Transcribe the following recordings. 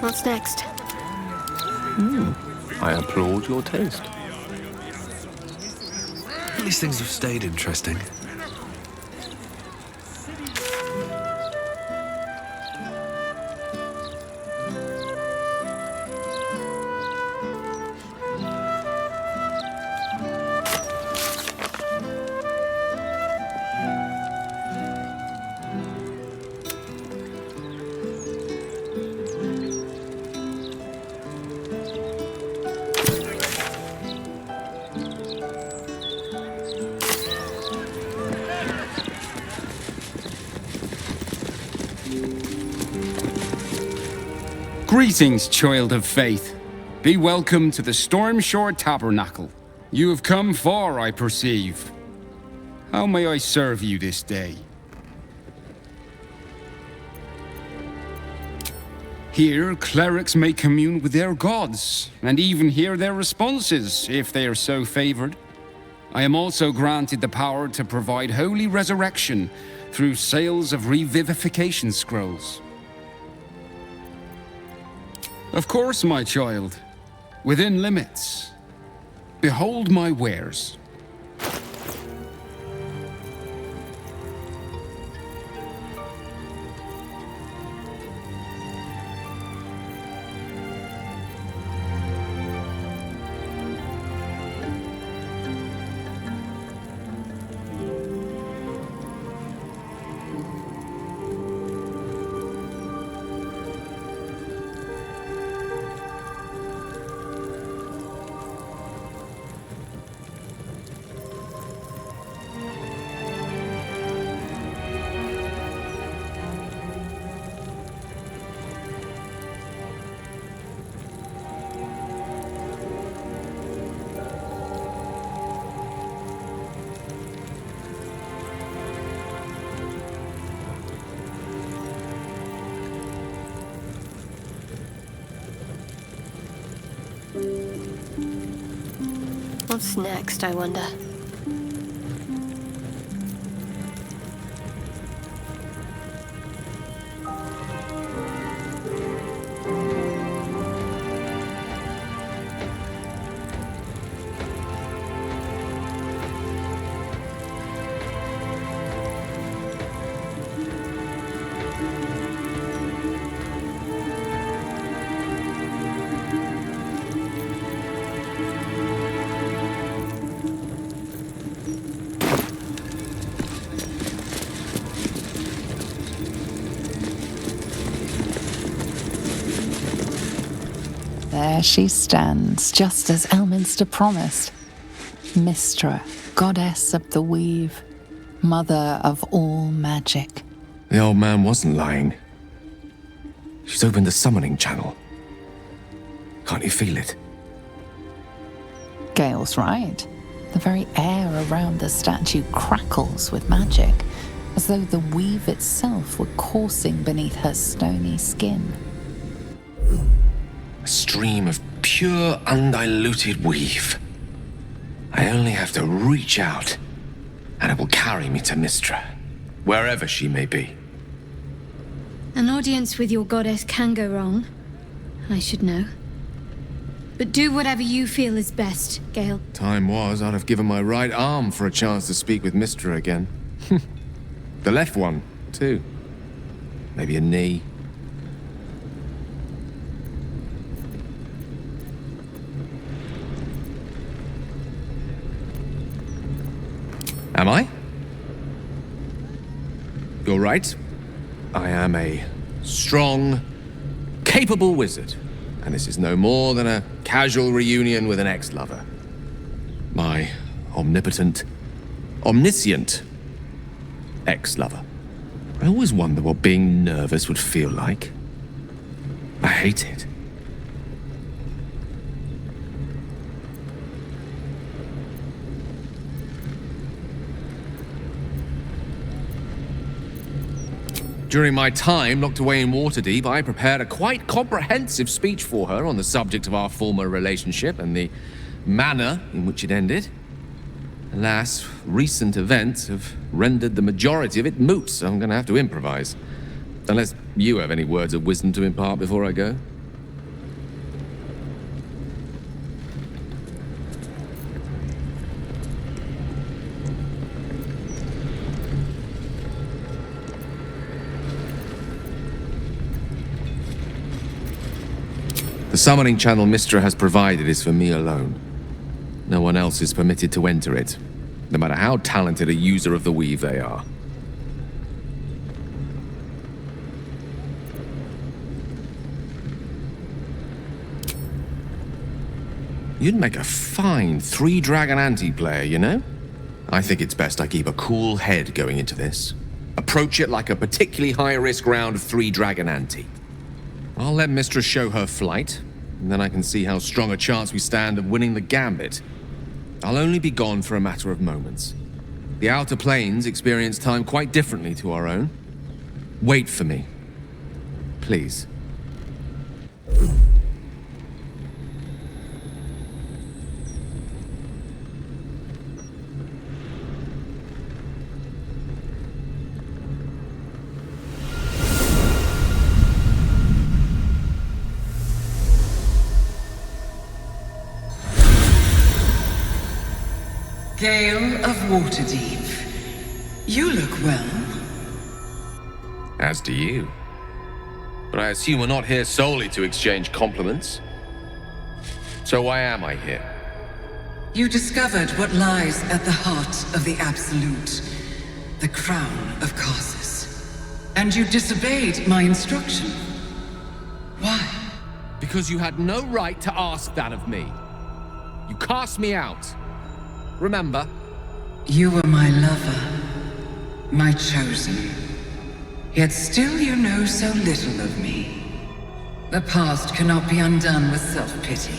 What's next? I applaud your taste. These things have stayed interesting. Greetings, child of faith. Be welcome to the Stormshore Tabernacle. You have come far, I perceive. How may I serve you this day? Here, clerics may commune with their gods, and even hear their responses, if they are so favored. I am also granted the power to provide holy resurrection through sales of revivification scrolls. Of course, my child. Within limits. Behold my wares. What's next, I wonder? There she stands, just as Elminster promised. Mistress, goddess of the weave, mother of all magic. The old man wasn't lying. She's opened the summoning channel. Can't you feel it? Gale's right. The very air around the statue crackles with magic, as though the weave itself were coursing beneath her stony skin. A stream of pure, undiluted weave. I only have to reach out, and it will carry me to Mistra, wherever she may be. An audience with your goddess can go wrong. I should know. But do whatever you feel is best, Gale. Time was, I'd have given my right arm for a chance to speak with Mistra again. The left one, too. Maybe a knee. Am I? You're right. I am a strong, capable wizard, and this is no more than a casual reunion with an ex-lover. My omnipotent, omniscient ex-lover. I always wonder what being nervous would feel like. I hate it. During my time locked away in Waterdeep, I prepared a quite comprehensive speech for her on the subject of our former relationship and the manner in which it ended. Alas, recent events have rendered the majority of it moot, so I'm going to have to improvise. Unless you have any words of wisdom to impart before I go. The summoning channel Mistress has provided is for me alone. No one else is permitted to enter it, no matter how talented a user of the weave they are. You'd make a fine three-dragon anti-player, you know? I think it's best I keep a cool head going into this. Approach it like a particularly high-risk round of three-dragon ante. I'll let Mistress show her flight, and then I can see how strong a chance we stand of winning the gambit. I'll only be gone for a matter of moments. The outer planes experience time quite differently to our own. Wait for me. Please. Gale of Waterdeep, you look well. As do you. But I assume we're not here solely to exchange compliments. So why am I here? You discovered what lies at the heart of the Absolute, the crown of Karsus. And you disobeyed my instruction. Why? Because you had no right to ask that of me. You cast me out. Remember? You were my lover, my chosen. Yet still you know so little of me. The past cannot be undone with self-pity,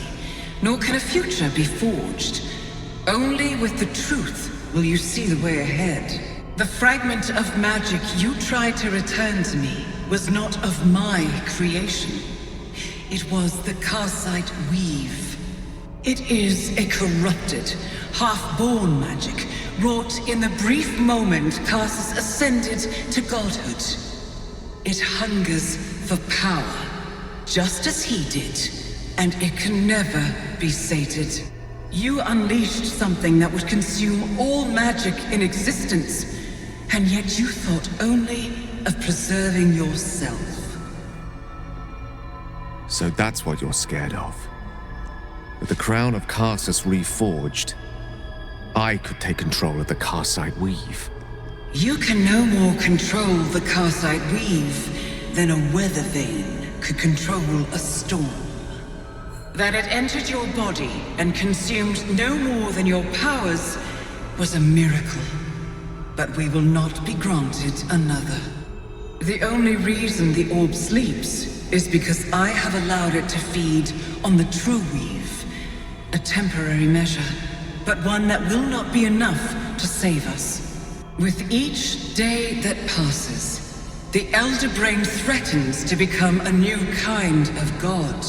nor can a future be forged. Only with the truth will you see the way ahead. The fragment of magic you tried to return to me was not of my creation. It was the Karsite weave. It is a corrupted, half-born magic, wrought in the brief moment Karsus ascended to godhood. It hungers for power, just as he did, and it can never be sated. You unleashed something that would consume all magic in existence, and yet you thought only of preserving yourself. So that's what you're scared of. With the crown of Karsus reforged, I could take control of the Karsite weave. You can no more control the Karsite weave than a weather vane could control a storm. That it entered your body and consumed no more than your powers was a miracle. But we will not be granted another. The only reason the orb sleeps is because I have allowed it to feed on the true weave. A temporary measure, but one that will not be enough to save us. With each day that passes, the Elder Brain threatens to become a new kind of god.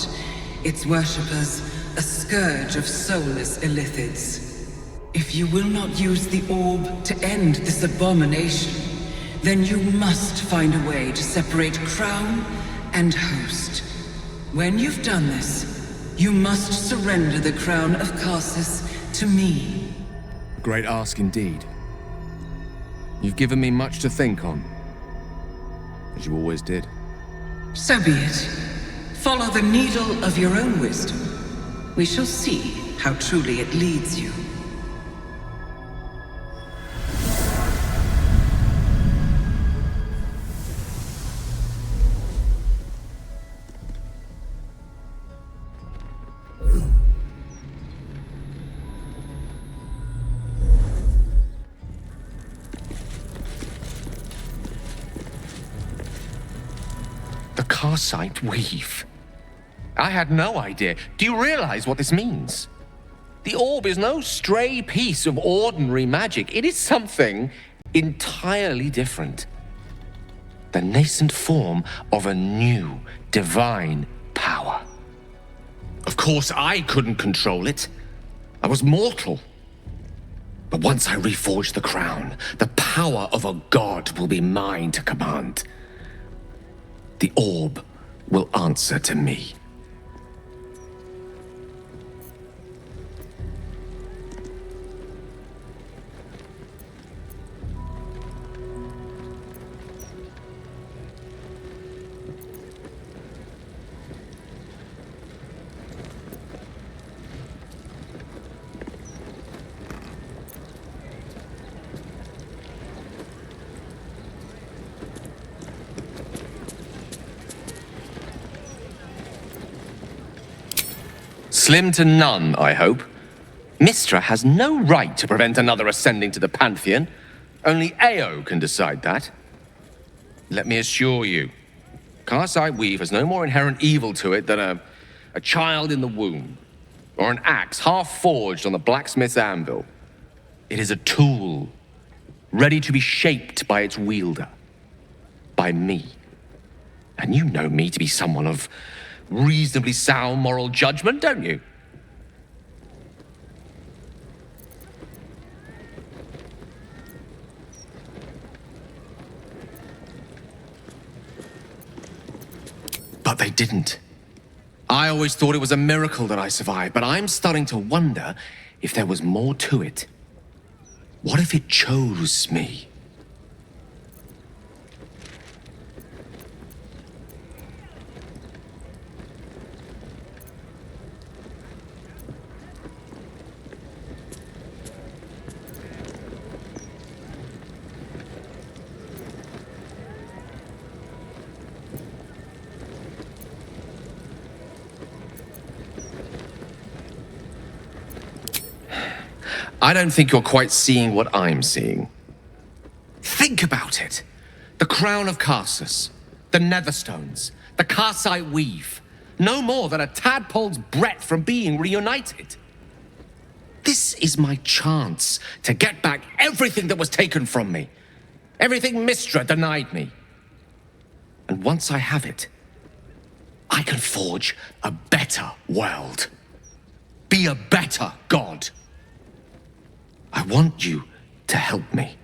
Its worshippers, a scourge of soulless illithids. If you will not use the orb to end this abomination, then you must find a way to separate crown and host. When you've done this, you must surrender the crown of Karsus to me. A great ask indeed. You've given me much to think on, as you always did. So be it. Follow the needle of your own wisdom. We shall see how truly it leads you. Karsite weave. I had no idea. Do you realize what this means? The orb is no stray piece of ordinary magic. It is something entirely different. The nascent form of a new, divine power. Of course, I couldn't control it. I was mortal. But once I reforge the crown, the power of a god will be mine to command. The orb will answer to me. Slim to none, I hope. Mistress has no right to prevent another ascending to the Pantheon. Only Ao can decide that. Let me assure you, Karsite Weave has no more inherent evil to it than a child in the womb, or an axe half forged on the blacksmith's anvil. It is a tool, ready to be shaped by its wielder, by me. And you know me to be someone of reasonably sound moral judgment, don't you? But they didn't. I always thought it was a miracle that I survived, but I'm starting to wonder if there was more to it. What if it chose me? I don't think you're quite seeing what I'm seeing. Think about it. The crown of Karsus, the Netherstones, the Karsite Weave. No more than a tadpole's breadth from being reunited. This is my chance to get back everything that was taken from me. Everything Mistra denied me. And once I have it, I can forge a better world. Be a better god. I want you to help me.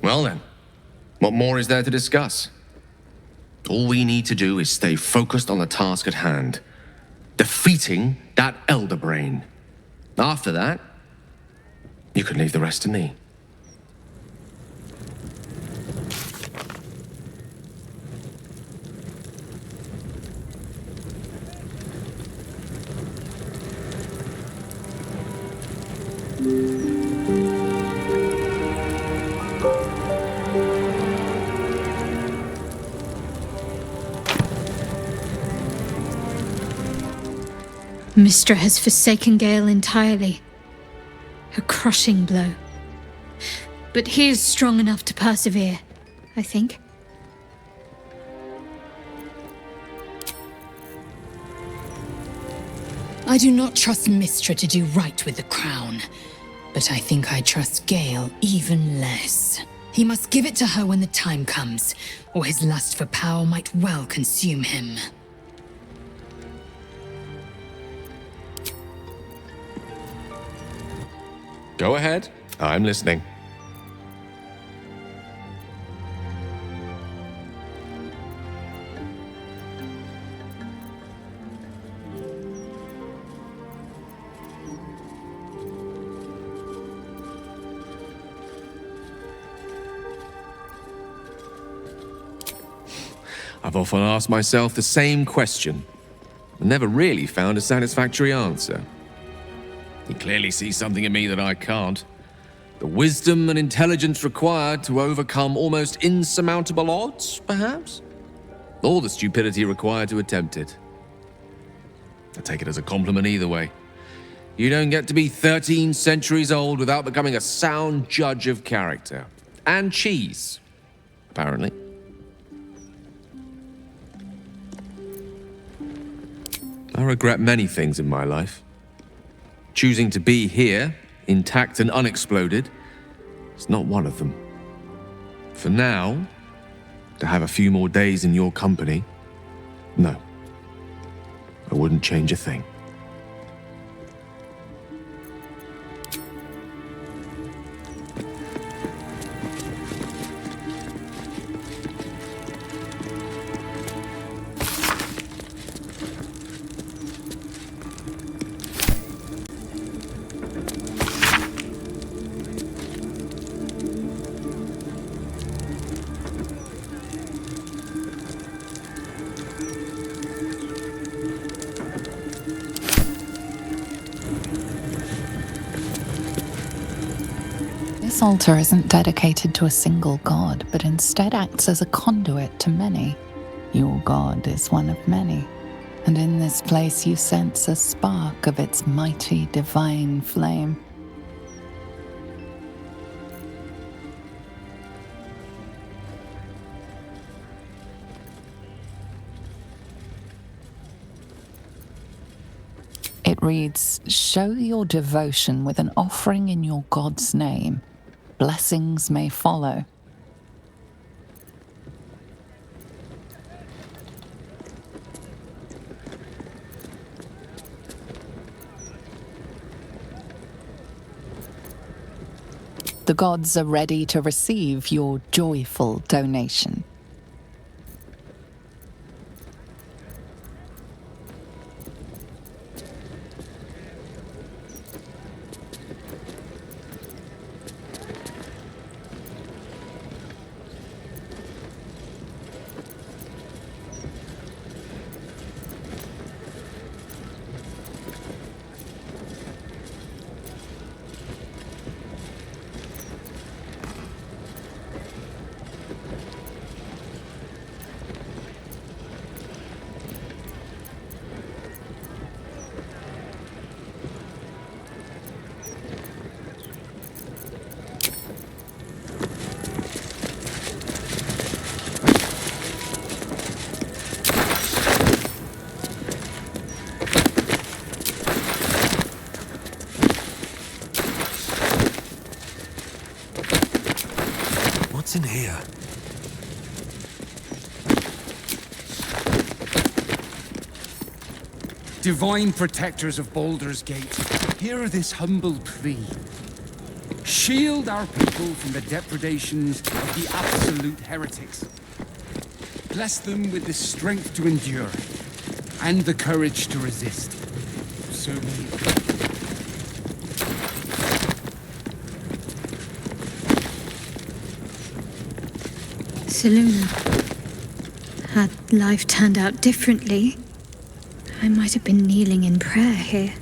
Well then, what more is there to discuss? All we need to do is stay focused on the task at hand. Defeating that Elder Brain. After that, you can leave the rest to me. Mistra has forsaken Gale entirely. A crushing blow. But he is strong enough to persevere, I think. I do not trust Mistra to do right with the crown, but I think I trust Gale even less. He must give it to her when the time comes, or his lust for power might well consume him. Go ahead. I'm listening. I've often asked myself the same question, and never really found a satisfactory answer. He clearly sees something in me that I can't. The wisdom and intelligence required to overcome almost insurmountable odds, perhaps? Or the stupidity required to attempt it. I take it as a compliment either way. You don't get to be 13 centuries old without becoming a sound judge of character. And cheese, apparently. I regret many things in my life. Choosing to be here, intact and unexploded, is not one of them. For now, to have a few more days in your company, no. I wouldn't change a thing. altar isn't dedicated to a single god, but instead acts as a conduit to many. Your god is one of many, and in this place you sense a spark of its mighty divine flame. It reads, "Show your devotion with an offering in your God's name. Blessings may follow." The gods are ready to receive your joyful donation. What's in here? Divine protectors of Baldur's Gate, hear this humble plea. Shield our people from the depredations of the absolute heretics. Bless them with the strength to endure and the courage to resist. So may it be. Seluna, had life turned out differently, I might have been kneeling in prayer here.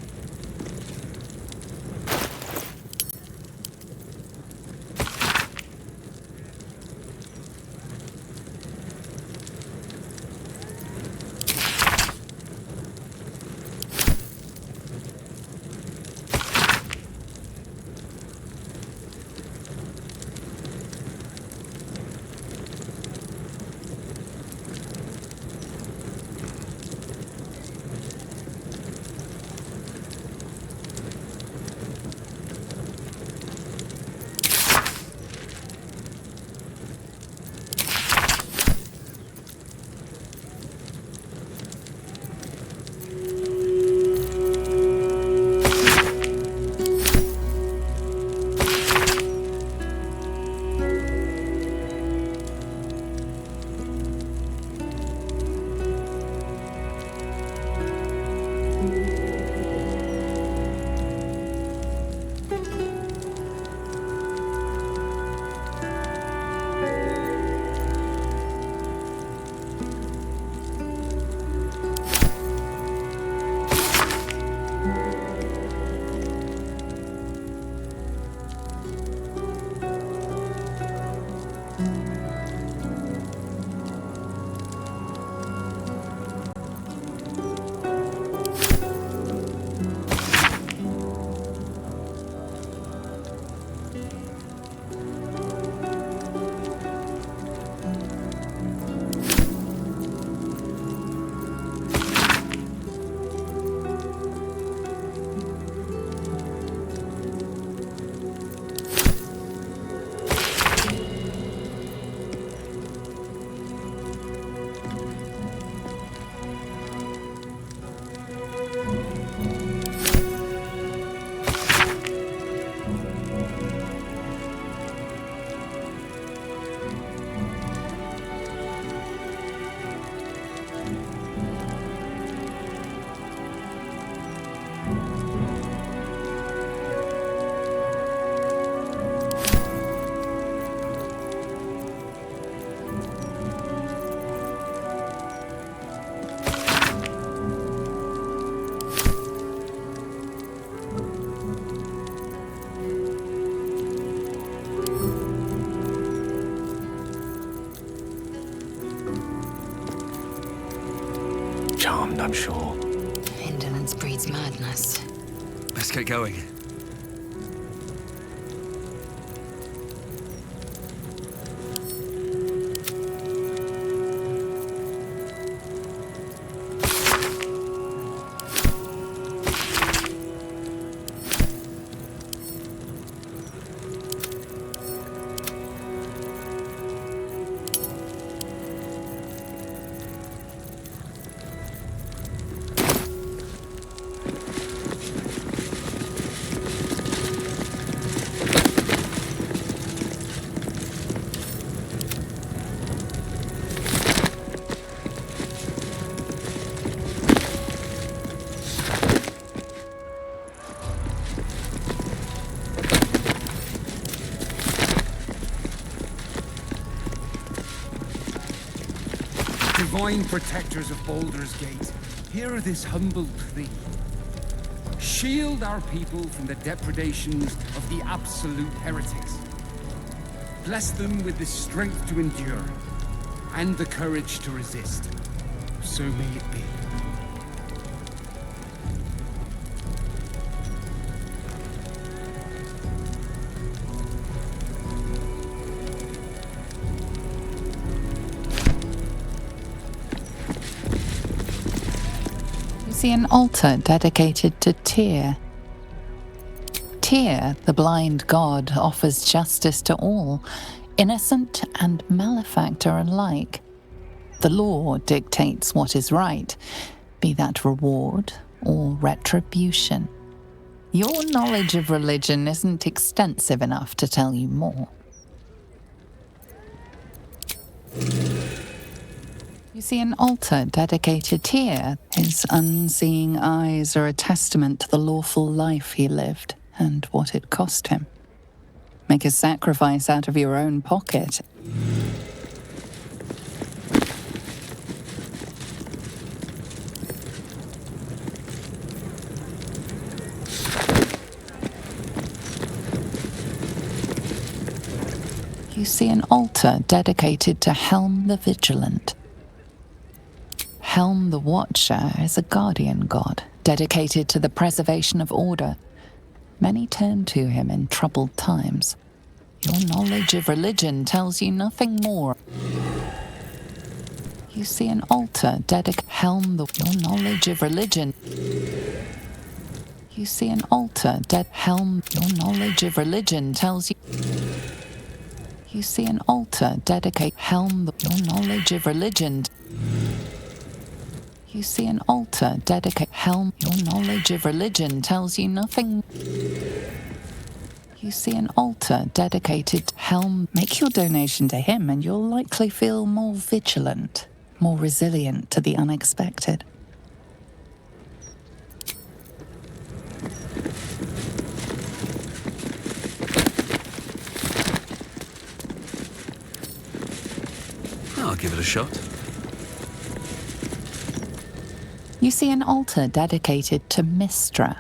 happened, I'm sure. Indolence breeds madness. Let's get going. Divine protectors of Baldur's Gate, hear this humble plea. Shield our people from the depredations of the absolute heretics. Bless them with the strength to endure and the courage to resist. So may it be. See an altar dedicated to Tyr. Tyr, the blind god, offers justice to all, innocent and malefactor alike. The law dictates what is right, be that reward or retribution. Your knowledge of religion isn't extensive enough to tell you more. You see an altar dedicated here. His unseeing eyes are a testament to the lawful life he lived and what it cost him. Make a sacrifice out of your own pocket. You see an altar dedicated to Helm the Vigilant. Helm the Watcher is a guardian god, dedicated to the preservation of order. Many turn to him in troubled times. Your knowledge of religion tells you nothing more. You see an altar dedicated Helm the your knowledge of religion. You see an altar Helm your knowledge of religion tells you. You see an altar dedicated Helm the your knowledge of religion. You see an altar dedicated Helm. Your knowledge of religion tells you nothing. You see an altar dedicated to Helm. Make your donation to him and you'll likely feel more vigilant, more resilient to the unexpected. I'll give it a shot. You see an altar dedicated to Mistrah.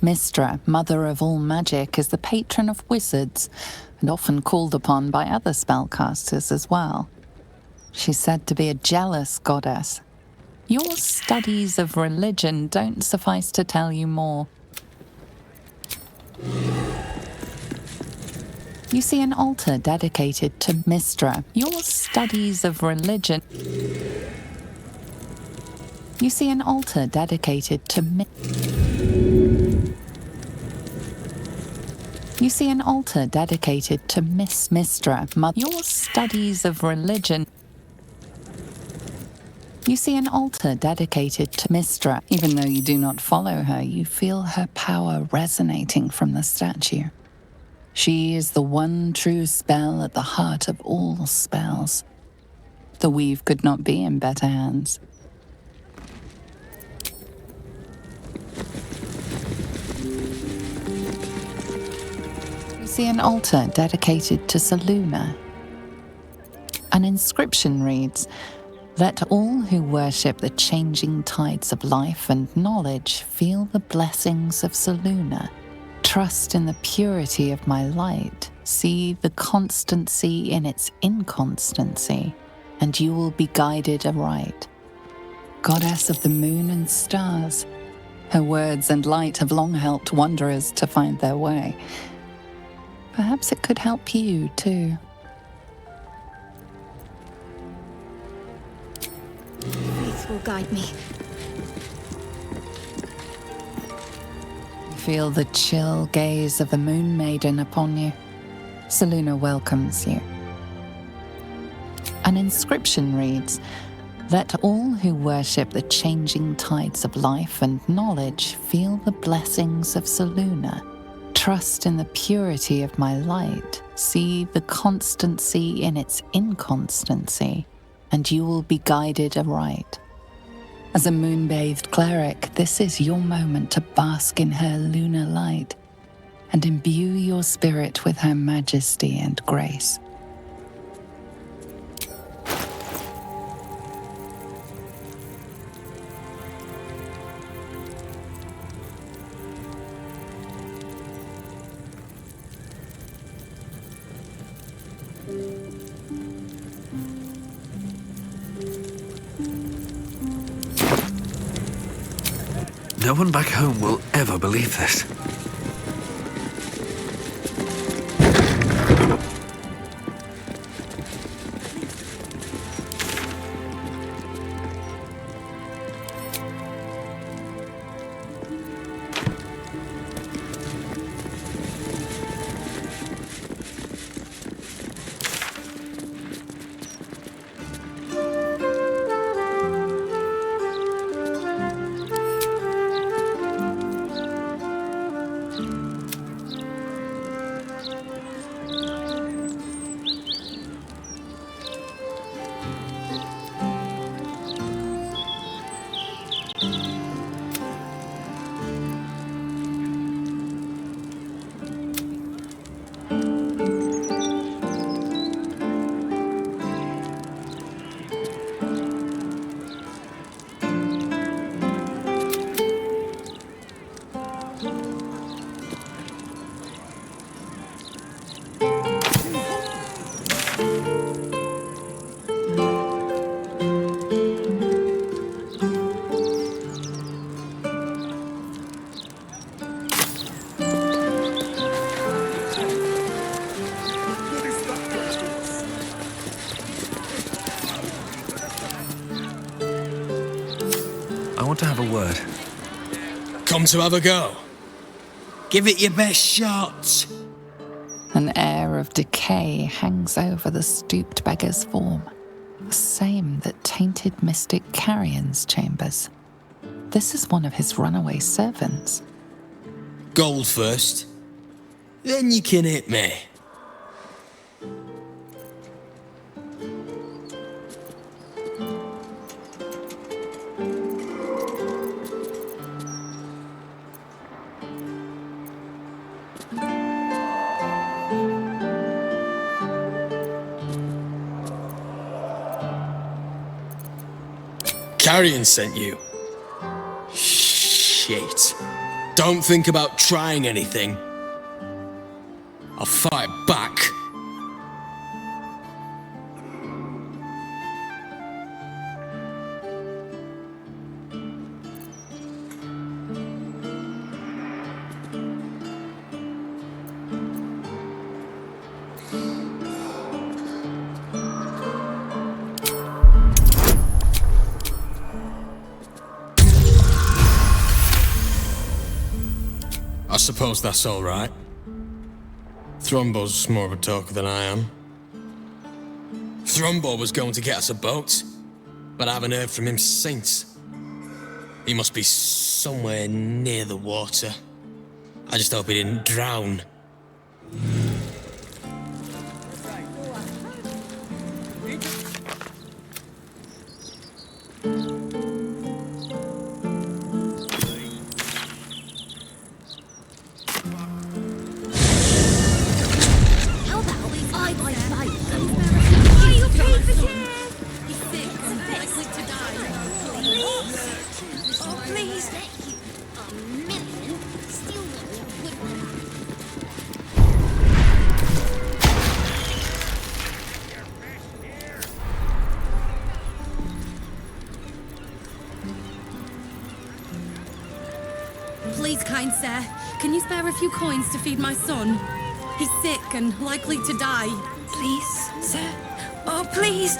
Mistrah, mother of all magic, is the patron of wizards and often called upon by other spellcasters as well. She's said to be a jealous goddess. Your studies of religion don't suffice to tell you more. You see an altar dedicated to Mistrah. Your studies of religion. You see an altar dedicated to You see an altar dedicated to Mistrah. Your studies of religion. You see an altar dedicated to Mistrah. Even though you do not follow her, you feel her power resonating from the statue. She is the one true spell at the heart of all spells. The weave could not be in better hands. You see an altar dedicated to Selûne. An inscription reads, "Let all who worship the changing tides of life and knowledge feel the blessings of Selûne. Trust in the purity of my light. See the constancy in its inconstancy. and you will be guided aright. Goddess of the moon and stars, her words and light have long helped wanderers to find their way. Perhaps it could help you too. Faith will guide me. Feel the chill gaze of the Moon Maiden upon you. Selûne welcomes you. An inscription reads, "Let all who worship the changing tides of life and knowledge feel the blessings of Selûne. Trust in the purity of my light. See the constancy in its inconstancy, and you will be guided aright." As a moon-bathed cleric, this is your moment to bask in her lunar light and imbue your spirit with her majesty and grace. No one back home will ever believe this. I want to have a word. Come to have a go. Give it your best shot. An air of decay hangs over the stooped beggar's form, the same that tainted mystic Carrion's chambers. This is one of his runaway servants. Gold first. Then you can hit me. Carrion sent you. Shit. Don't think about trying anything. I'll fight back. I suppose that's all right. Thrombo's more of a talker than I am. Thrombo was going to get us a boat, but I haven't heard from him since. He must be somewhere near the water. I just hope he didn't drown. sir. Can you spare a few coins to feed my son? He's sick and likely to die. Please, sir. Oh, please.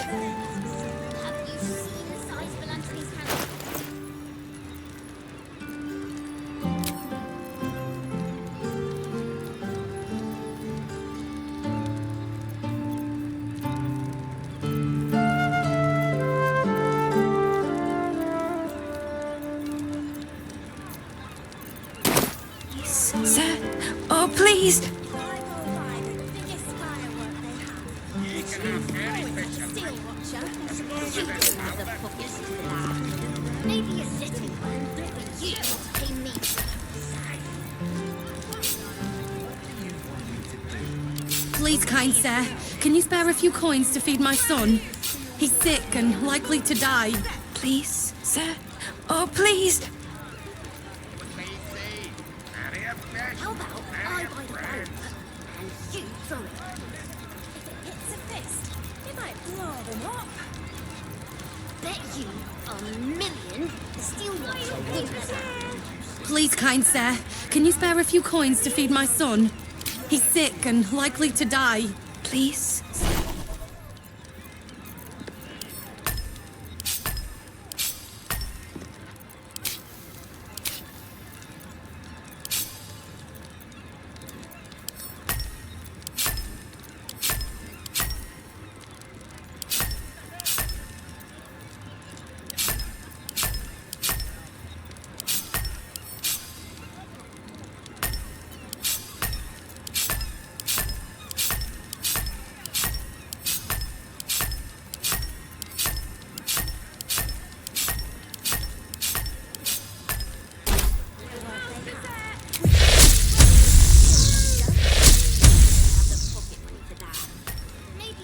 Sir, oh please! Please, kind sir, can you spare a few coins to feed my son? He's sick and likely to die. Please, sir, oh please! How about I buy the boat and you throw it? If it hits a fist, it might blow them up. Bet you $1,000,000 the steel watcher wins that. Please, kind sir, can you spare a few coins to feed my son? He's sick and likely to die. Please?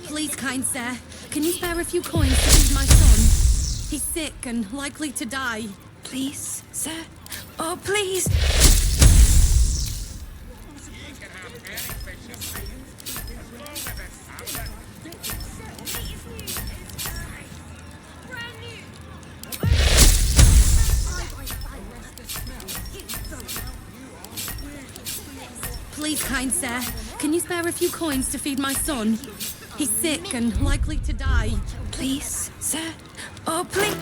Please, kind sir, can you spare a few coins to feed my son? He's sick and likely to die. Please, sir? Oh, please! Please, kind sir, can you spare a few coins to feed my son? He's sick and likely to die. Please, sir? Oh, please!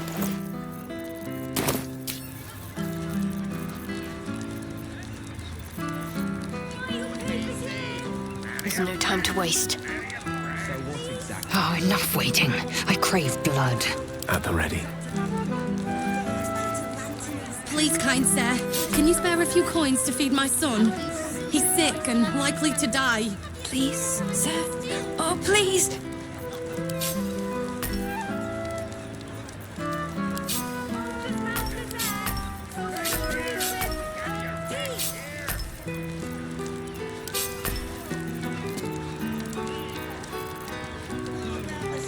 There's no time to waste. Oh, enough waiting. I crave blood. At the ready. Please, kind sir, can you spare a few coins to feed my son? He's sick and likely to die. Please, sir? Oh, please!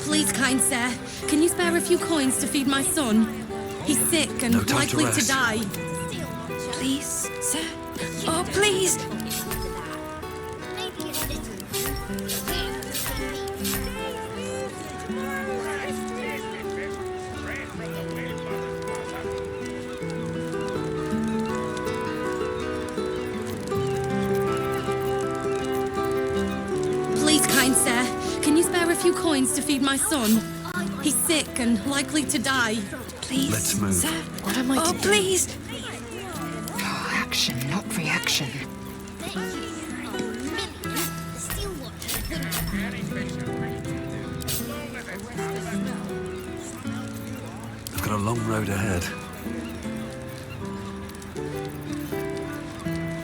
Please, kind sir, can you spare a few coins to feed my son? He's sick and No time likely to to rest. die. Please, sir? Oh, please! Please, kind sir, can you spare a few coins to feed my son? He's sick and likely to die. Please, Let's move. sir? What am I to Oh, do? please! Oh, action, not reaction. Bet you $1,000,000 the steel watcher wins that. I've got a long road ahead.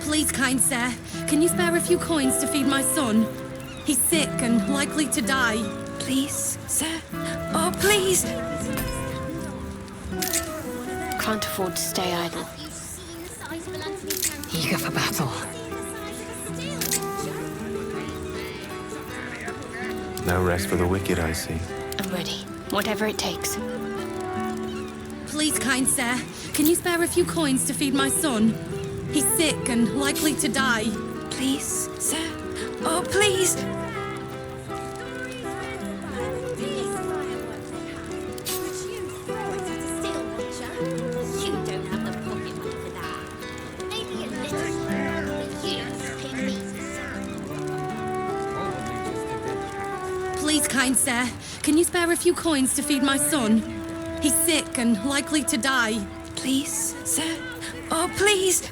Please, kind sir, can you spare a few coins to feed my son? He's sick and likely to die. Please, sir? Oh, please! Can't afford to stay idle. Have you seen the size of Anthony's hand? Eager for battle. No rest for the wicked, I see. I'm ready. Whatever it takes. Please, kind sir, can you spare a few coins to feed my son? He's sick and likely to die. Please, sir? Oh, please! You don't have the pocket money for that. Maybe a little. Please, kind sir, can you spare a few coins to feed my son? He's sick and likely to die. Please, sir? Oh, please!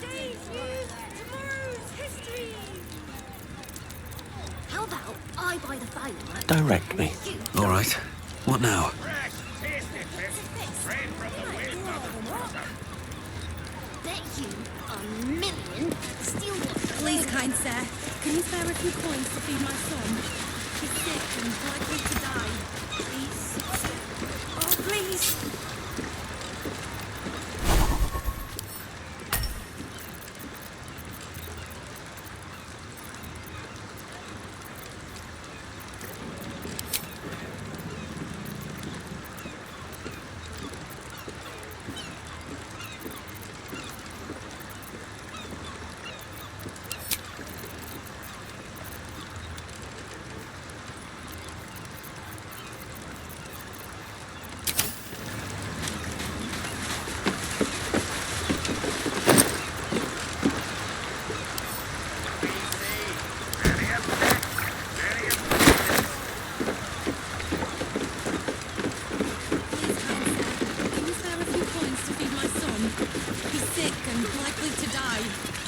How about I buy the fireworks? Direct me. All right. What now? Bet you $1,000,000 steal what? Please, kind sir, can you spare a few coins to feed my son? He's sick and likely to die.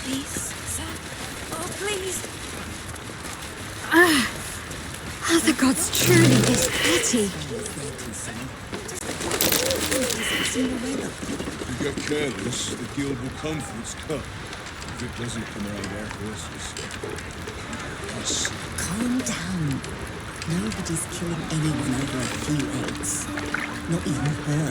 Please, sir? Oh, please! Are the gods truly this petty? If you get careless, the guild will come for its cut. If it doesn't come around our horses. Calm down. Nobody's killing anyone over a few eggs. Not even her.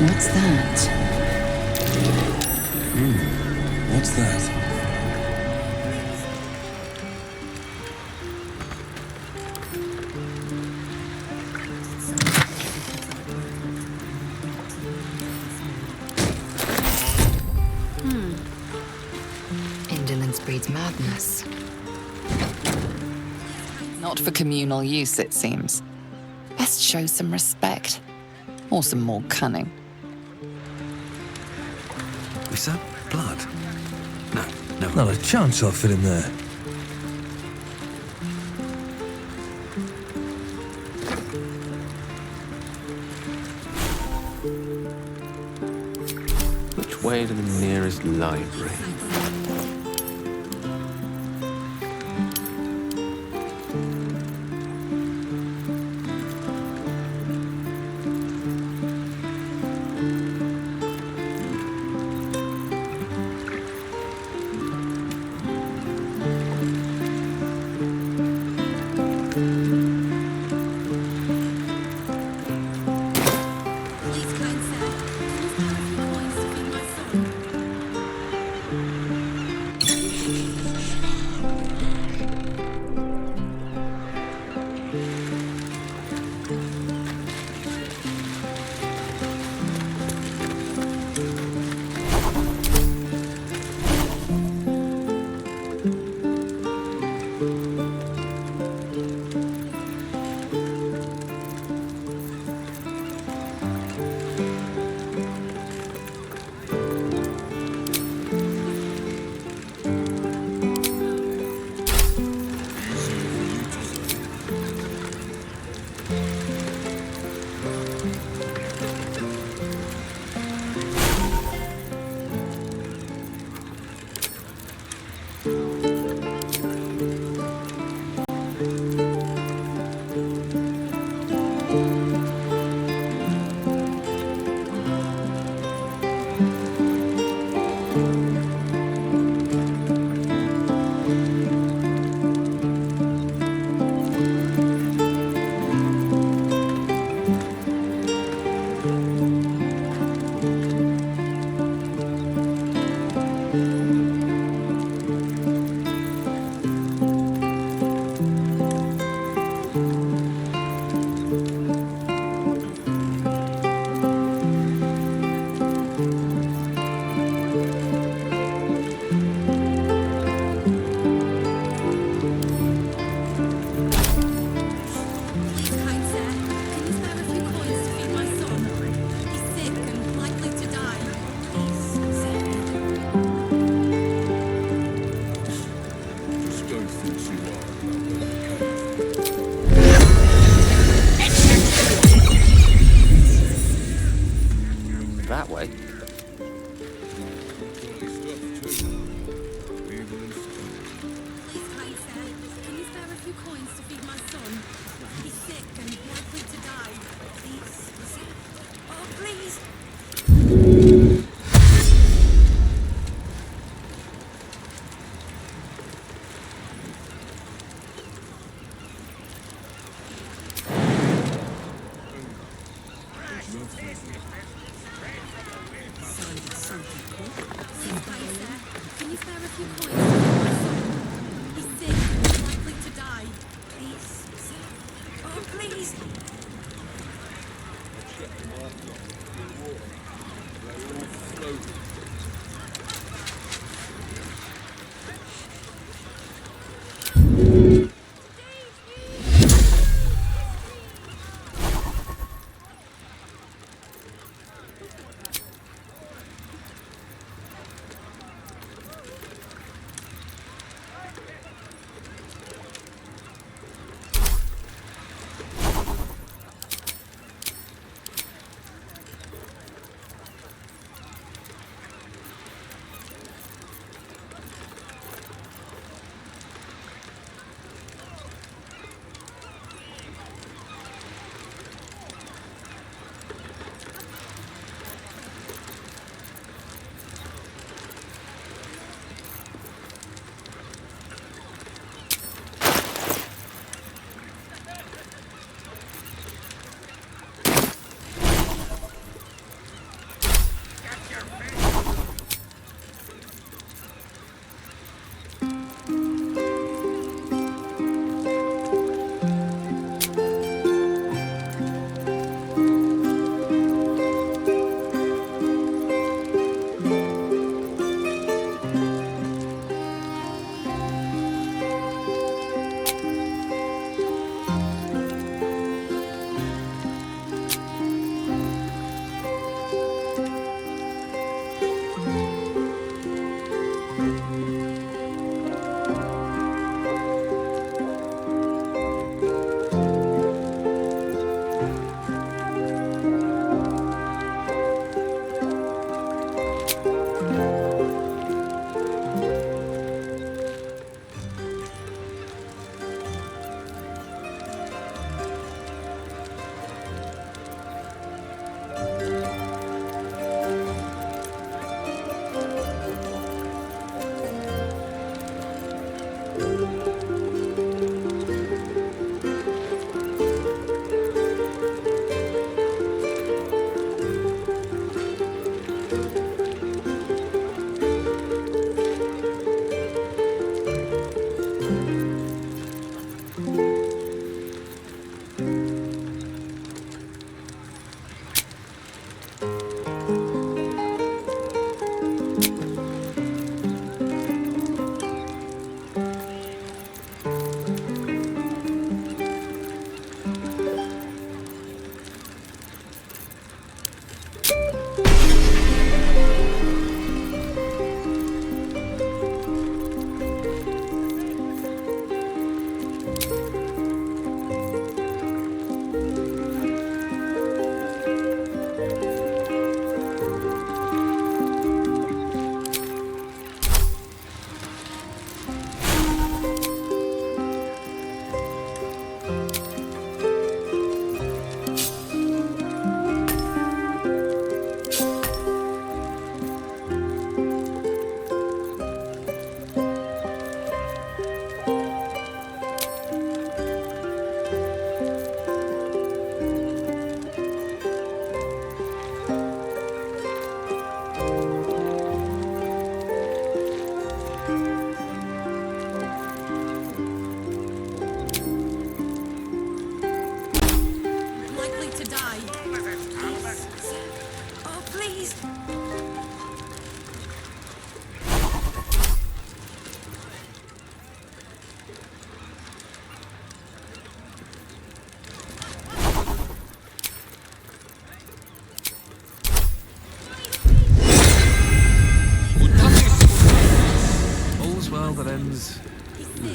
What's that? What's that? Indolence breeds madness. Not for communal use, it seems. Best show some respect. Or some more cunning. Is that blood? No, no. Not a chance I'll fit in there. Which way to the nearest library?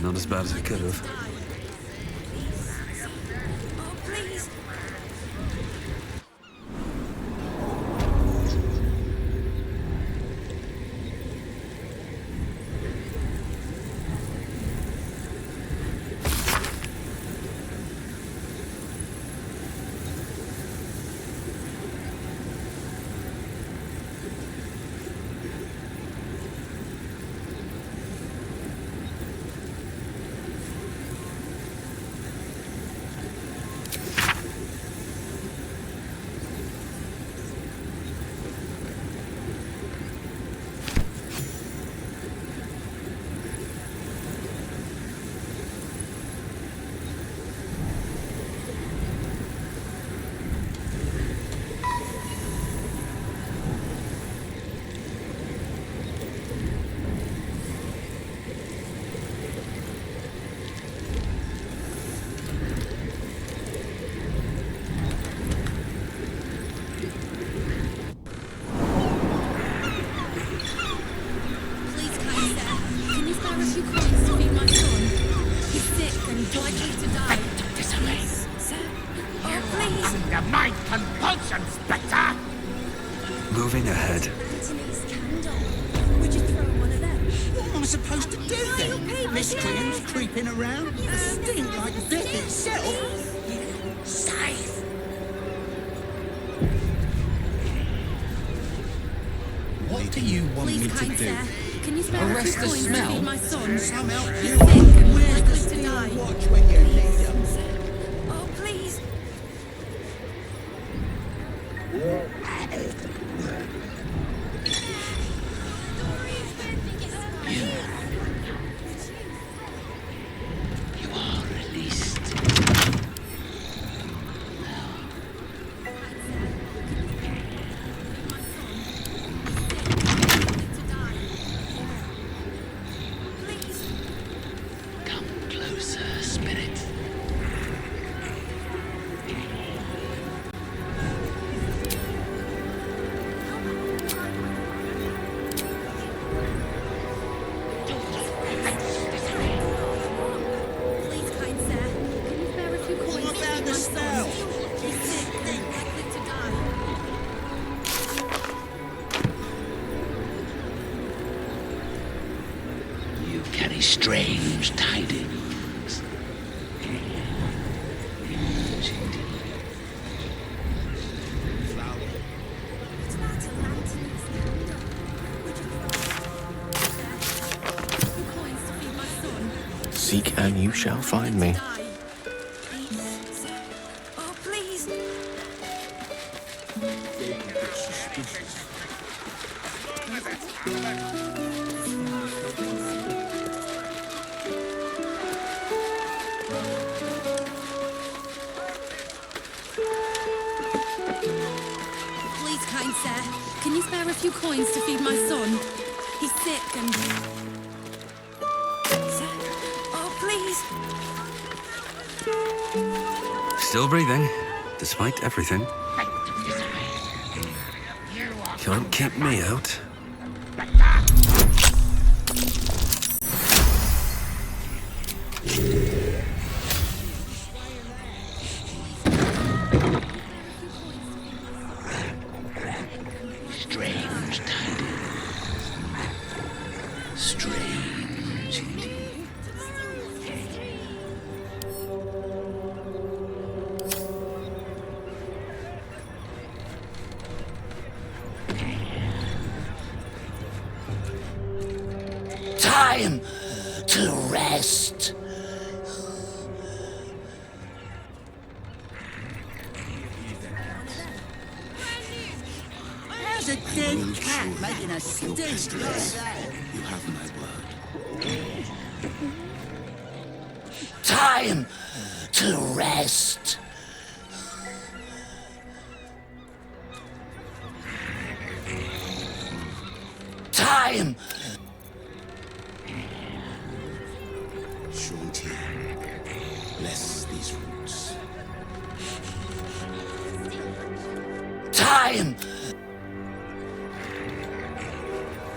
Not as bad as it could have. Moving ahead. Would you throw one of them? What am I supposed to do then? Miscreants creeping around? A stink like death itself? Safe! What do you want me to do? Can you spare Arrest the smell? my son? Some help you? He's sick and Where's the likely to steel die. watch when you need them? Oh, please. You are released. Come closer, spirit. carry strange tidings. Seek and you shall find me. Oh, please. Please, kind sir, can you spare a few coins to feed my son? He's sick and... Sir, oh, please. Still breathing, despite everything. Can't keep me out. Strange tidings. Strange indeed. Time to rest. How's a dead cat making a stink like that? You have my word. Time to rest. Time. Shanti, bless these roots. Time.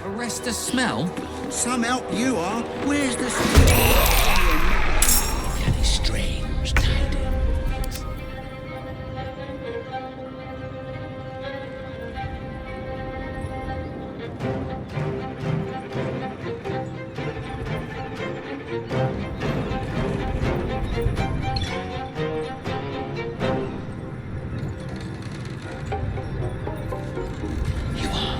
Arrest the smell? Some help you are. Where's the Carry strange tidings. You are.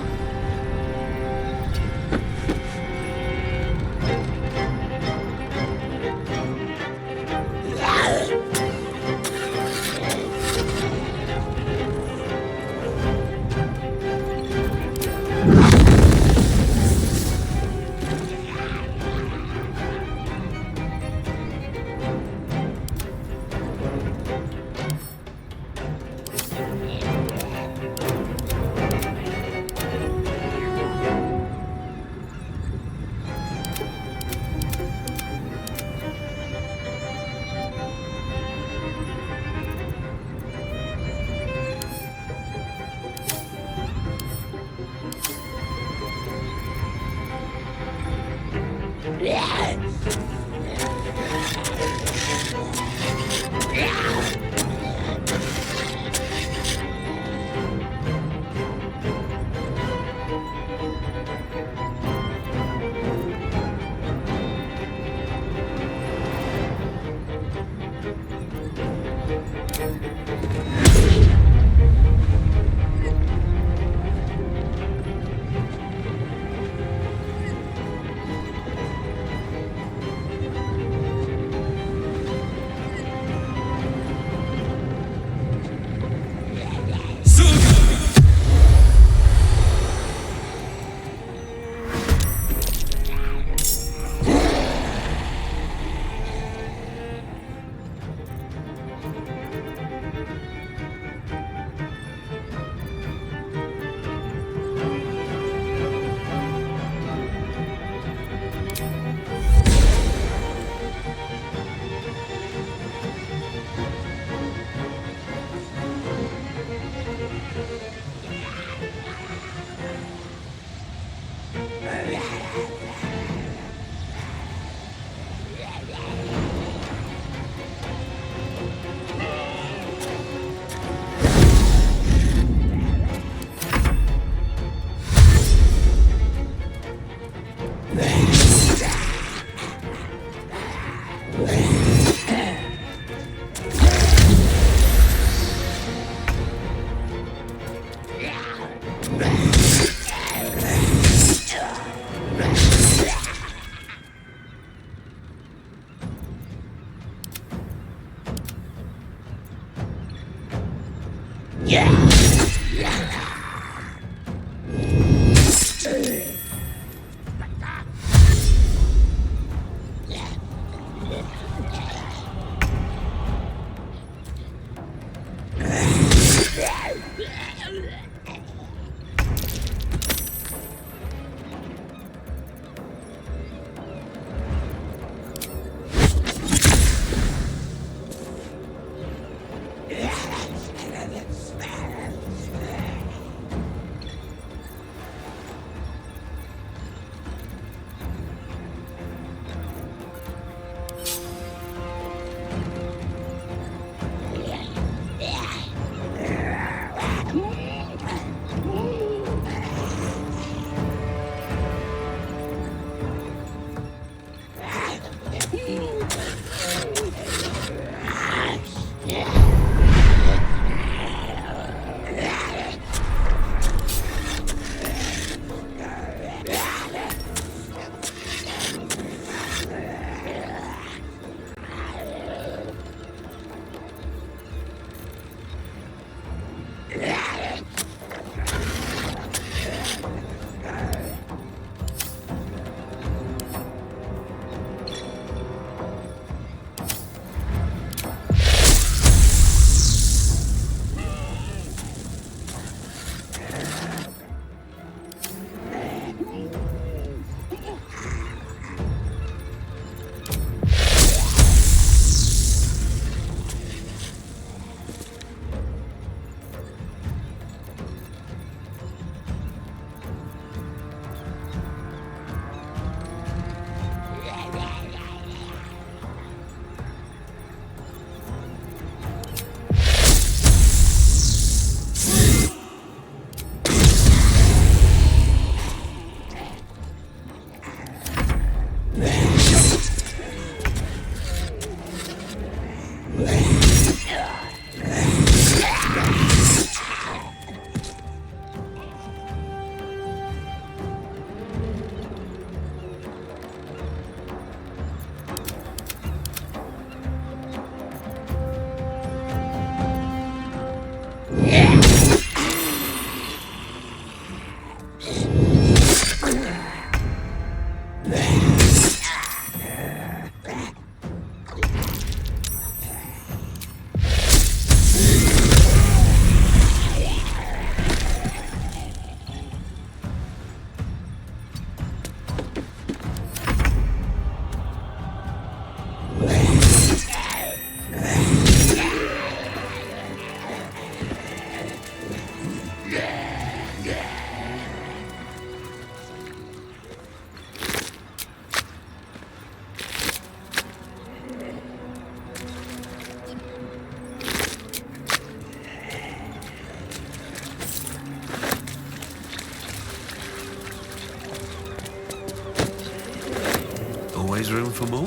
always room for more.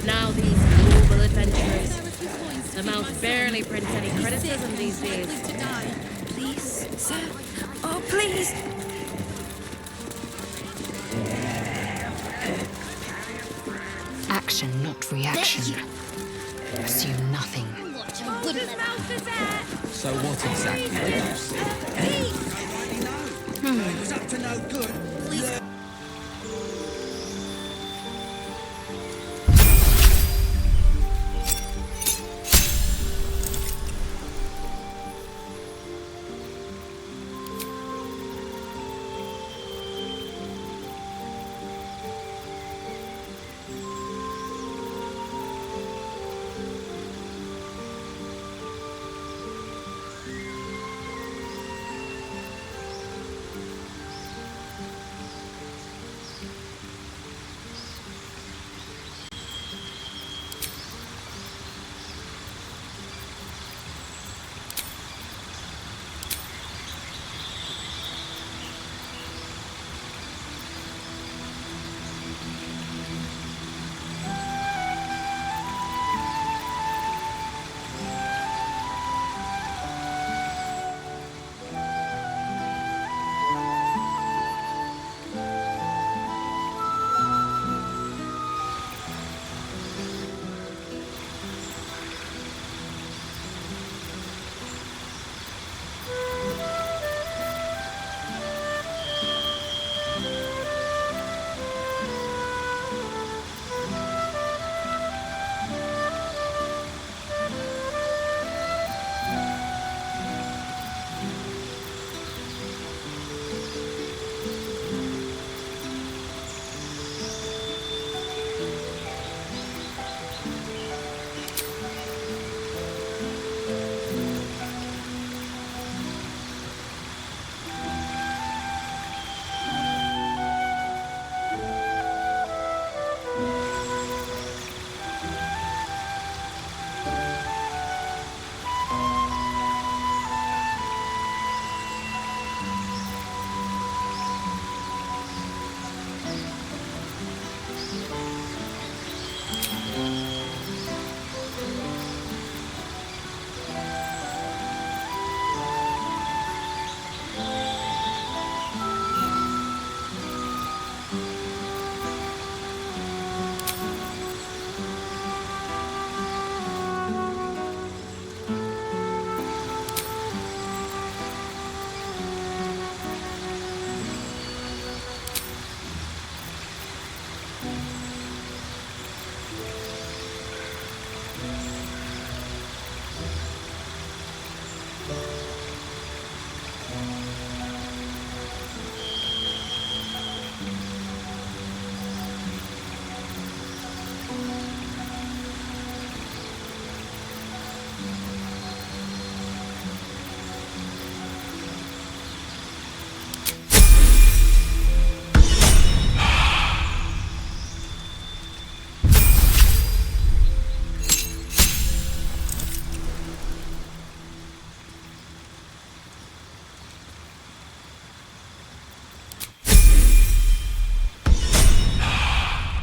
Now these noble adventurers. The mouth barely prints any criticism these days. Please, sir. Oh, please. Action, not reaction. Assume nothing. So what exactly did you see? It was up to no good. Please.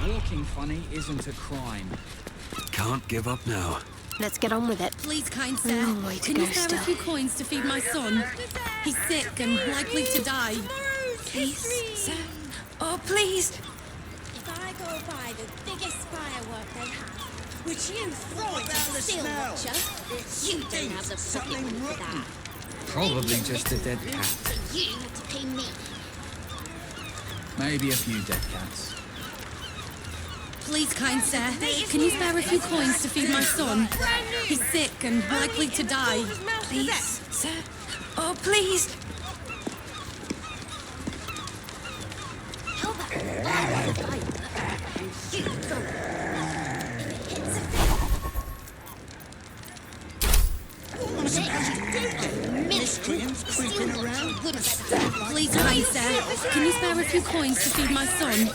Walking funny isn't a crime. Can't give up now. Let's get on with it. Please, kind sir. Long way to Can go you spare still. a few coins to feed my son? He's sick and likely to die. Please, sir. Oh, please. If I go buy the biggest firework they have, Would you throw it at the steel watcher? You don't have the pocket for that. Probably just a dead cat. You have to pay me. Maybe a few dead cats. Please, kind sir, can you spare a few coins to feed my son? He's sick and likely to die. Please, sir. Oh, please. How about and you throw it? If it hits a What am I supposed to do? Miscreants creeping around. Please, kind sir, can you spare a few coins to feed my son?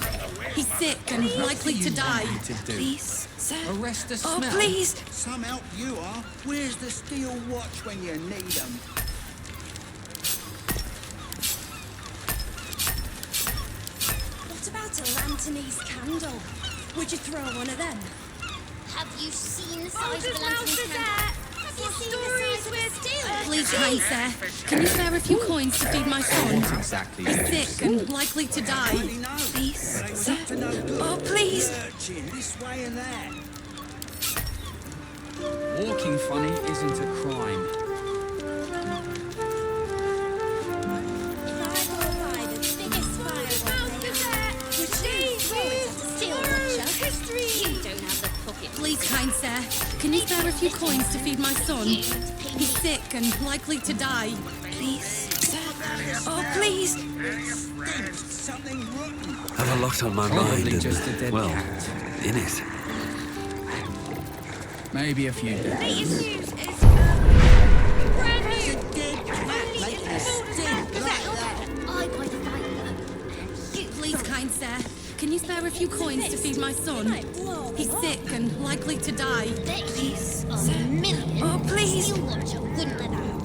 He's sick and likely to die. Please, sir. Arrest the Oh, smell. please. Some help you are. Where's the steel watch when you need them? What about a Lantanese candle? Would you throw one of them? Have you seen the size of a Lantanese candle? Have you seen the size of a steel? Please, kind sir, can you spare a few coins to feed my son? Exactly. He's sick and likely to die. Please, sir. Oh, please. Searching this way and that. Walking funny isn't a crime. If I were to buy the biggest firework they have, would you throw it at the steel watcher? You don't have the pocket. Please, kind sir, can you spare a few coins to feed my son? He's sick and likely to die. Please, sir. Oh, please. Stinks something rotten. Have a lot on my Probably mind and, just a dead well, cat. in it. Maybe a few dead cats. Latest news is brand new. Dead cat making a stink like that. I buy the firework. Please, kind sir, can you spare a few coins to feed my son? He's sick and likely to die. Please, a million. Oh, please. Steel watcher wouldn't let that happen.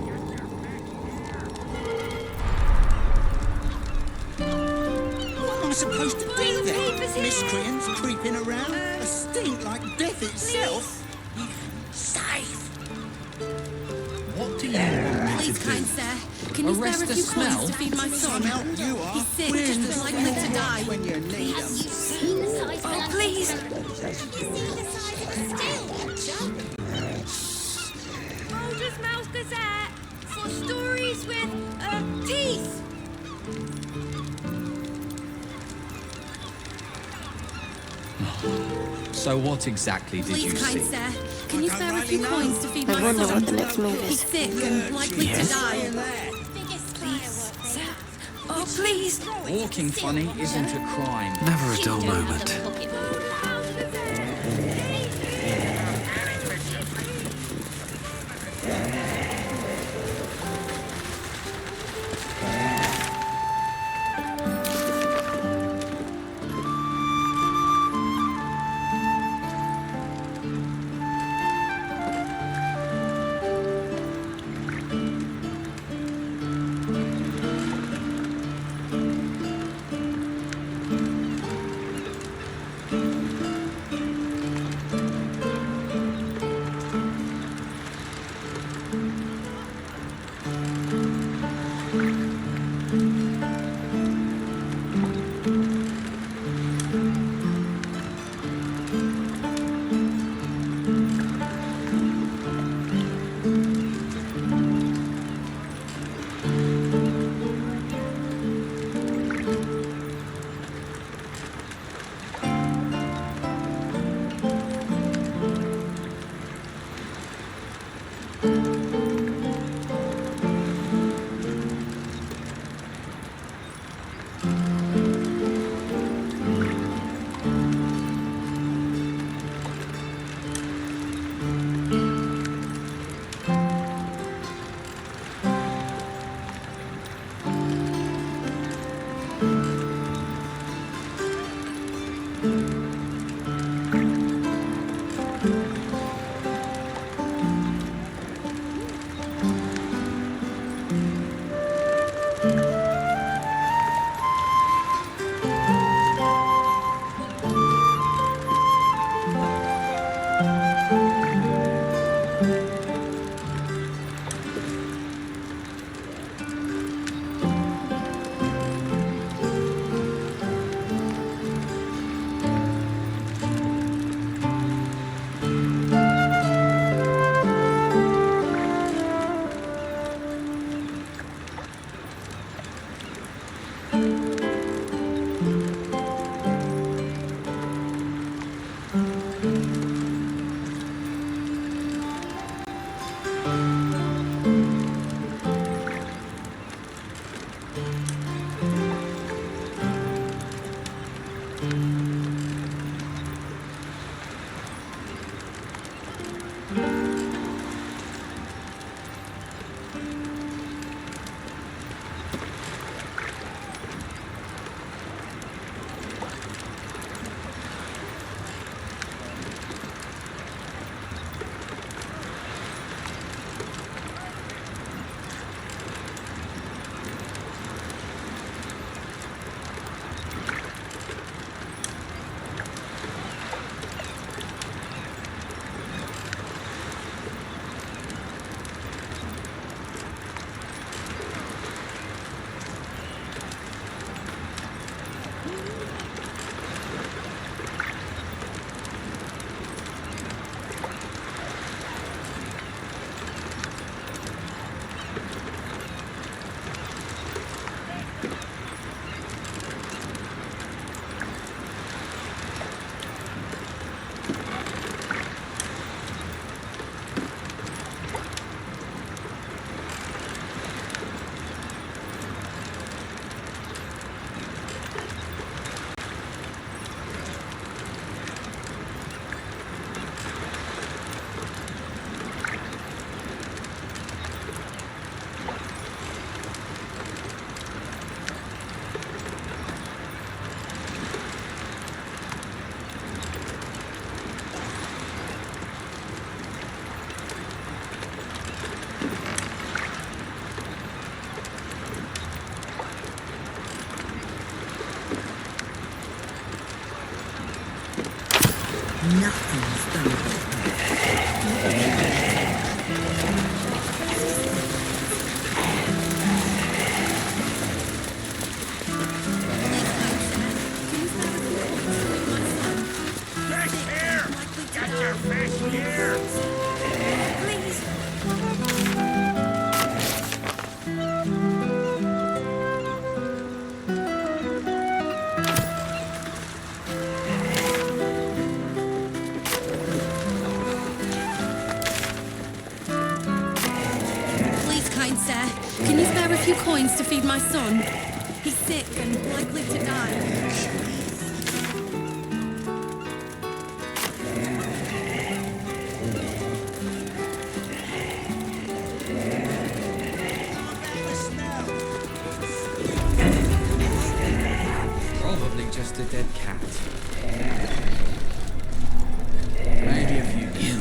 What am I supposed to do then? Miscreants creeping around? A stink like death itself? Safe. What do you want? Please, kind sir, can you Arrest spare a the few smell? coins to feed my son? Some help you are. He's sick Where's and the likely to steel die. watch when you need Have them? you seen the size of a Oh, Lantanese please. candle? Have you seen the size of a steel watcher? Folger's Mouse Gazette for stories with teeth. So what exactly did you Please, kind see? sir, can you spare a few coins to feed I my wonder son? what the next move He's is. sick and likely to die. Biggest firework they have. Oh, please. Walking funny isn't a crime. Never a dull moment. Please, kind sir, can you spare a few coins to feed my son? He's sick and likely to die. Probably just a dead cat. Maybe a few. You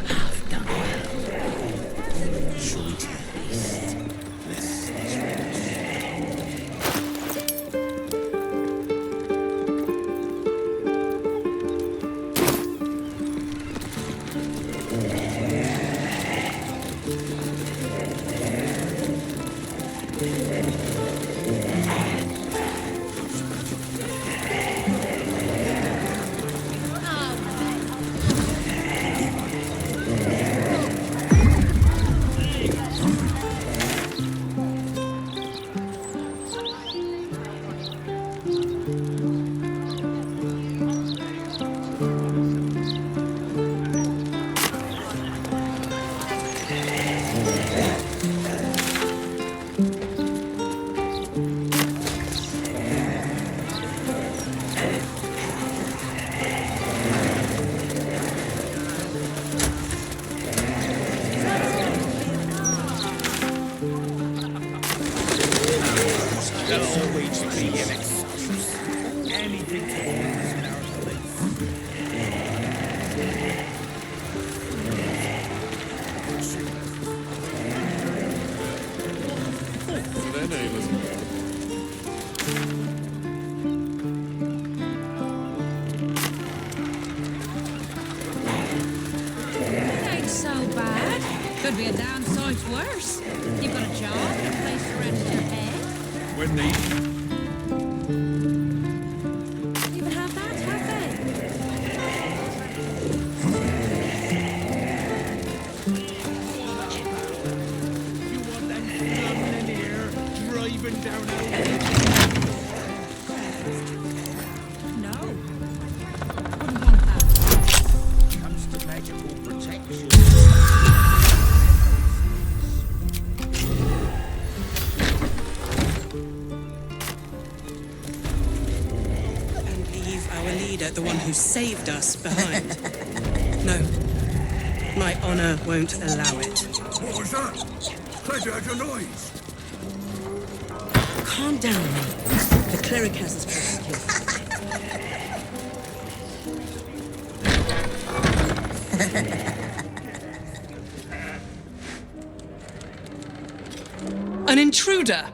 have done well. Short haste. Ain't so bad. Could be a damn sight worse. You've got a job and a place to rest your head. When they You can have that, have they? you want them flumming in here, driving down No. Wouldn't want that. Comes to magical protection. And leave our leader, the one who saved us, behind. No. My honor won't allow it. What was that? Craig heard a noise. Calm down. The cleric has his An intruder!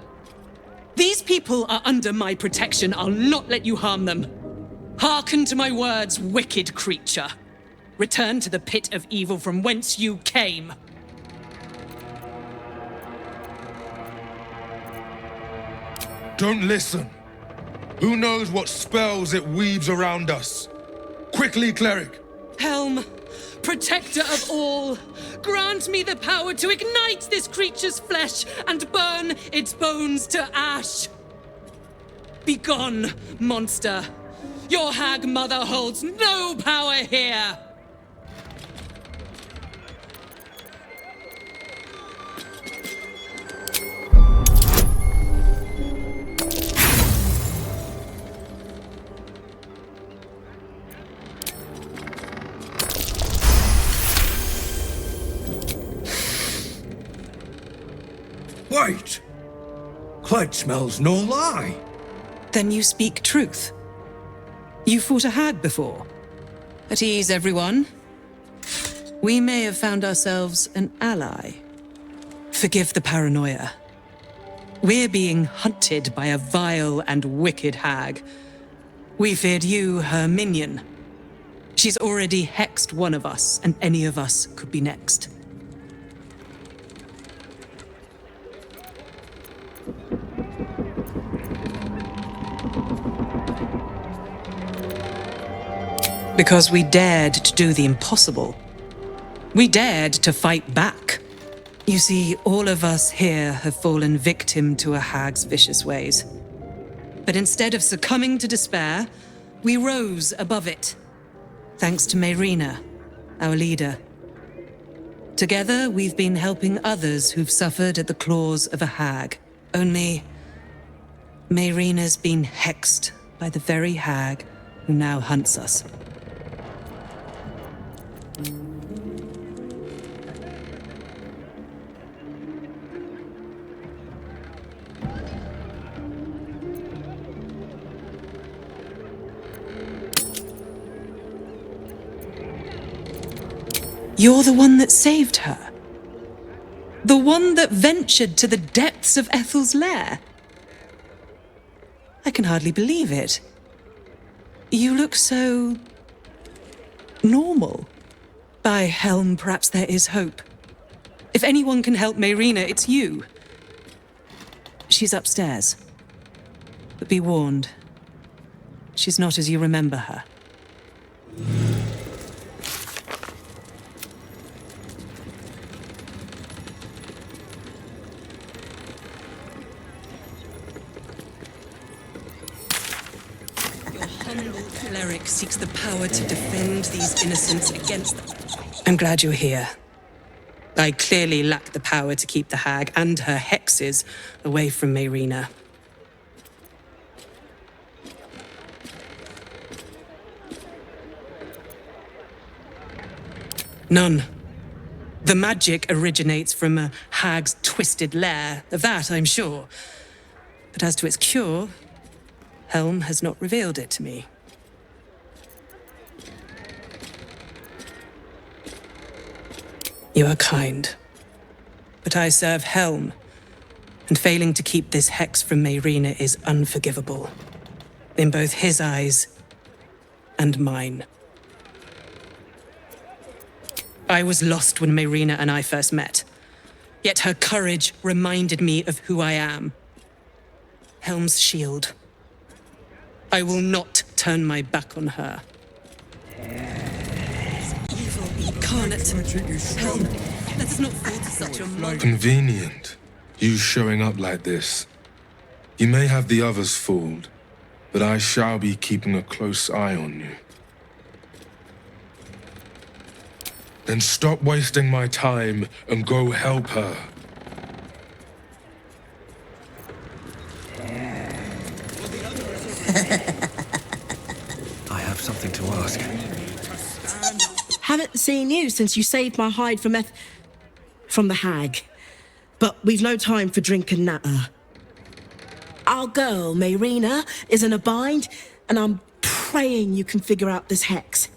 These people are under my protection. I'll not let you harm them. Hearken to my words, wicked creature. Return to the pit of evil from whence you came. Don't listen. Who knows what spells it weaves around us? Quickly, cleric. Helm, protector of all, grant me the power to ignite this creature's flesh and burn its bones to ash. Begone, monster. Your hag mother holds no power here. Wait! Clegg smells no lie. Then you speak truth. You fought a hag before. At ease, everyone. We may have found ourselves an ally. Forgive the paranoia. We're being hunted by a vile and wicked hag. We feared you, her minion. She's already hexed one of us, and any of us could be next. Because we dared to do the impossible. We dared to fight back. You see, all of us here have fallen victim to a hag's vicious ways. But instead of succumbing to despair, we rose above it. Thanks to Meyrina, our leader. Together, we've been helping others who've suffered at the claws of a hag. Only, Meyrina's been hexed by the very hag who now hunts us. You're the one that saved her. The one that ventured to the depths of Ethel's lair. I can hardly believe it. You look so... normal. By Helm, perhaps there is hope. If anyone can help Meyrina, it's you. She's upstairs. But be warned, she's not as you remember her. Cleric seeks the power to defend these innocents against them. I'm glad you're here. I clearly lack the power to keep the hag and her hexes away from Meyrina. None. The magic originates from a hag's twisted lair, of that I'm sure. But as to its cure, Helm has not revealed it to me. You are kind, but I serve Helm, and failing to keep this hex from Meyrina is unforgivable, in both his eyes and mine. I was lost when Meyrina and I first met, yet her courage reminded me of who I am. Helm's shield. I will not turn my back on her. Helm, let us not fall to such a moment. Convenient, you showing up like this. You may have the others fooled, but I shall be keeping a close eye on you. Then stop wasting my time and go help her. I have something to ask. Haven't seen you since you saved my hide from the hag. But we've no time for drink and natter. Our girl, Meyrina, is in a bind, and I'm praying you can figure out this hex.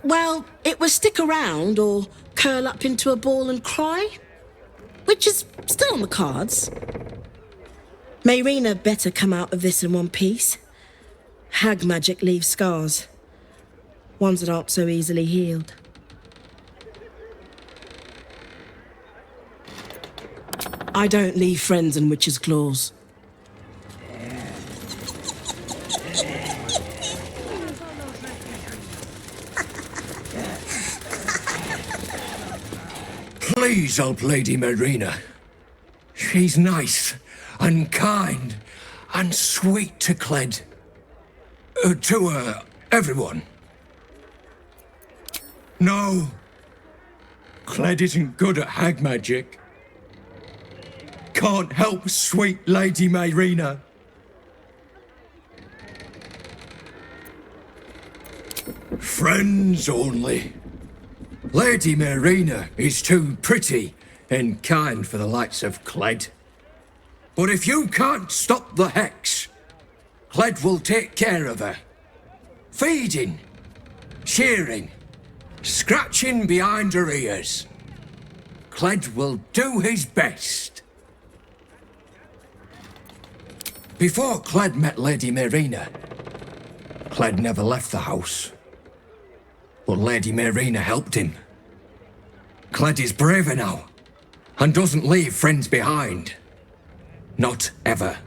Well, it was stick around or curl up into a ball and cry, which is still on the cards. Meyrina better come out of this in one piece. Hag magic leaves scars, ones that aren't so easily healed. I don't leave friends in witches' claws. Please help Lady Meyrina. She's nice and kind and sweet to Cled. To everyone. No. Cled isn't good at hag magic. Can't help sweet Lady Meyrina. Friends only. Lady Meyrina is too pretty and kind for the likes of Cled. But if you can't stop the hex, Cled will take care of her. Feeding, shearing, scratching behind her ears. Cled will do his best. Before Cled met Lady Meyrina, Cled never left the house. But Lady Meyrina helped him. Cled is braver now, and doesn't leave friends behind. Not ever.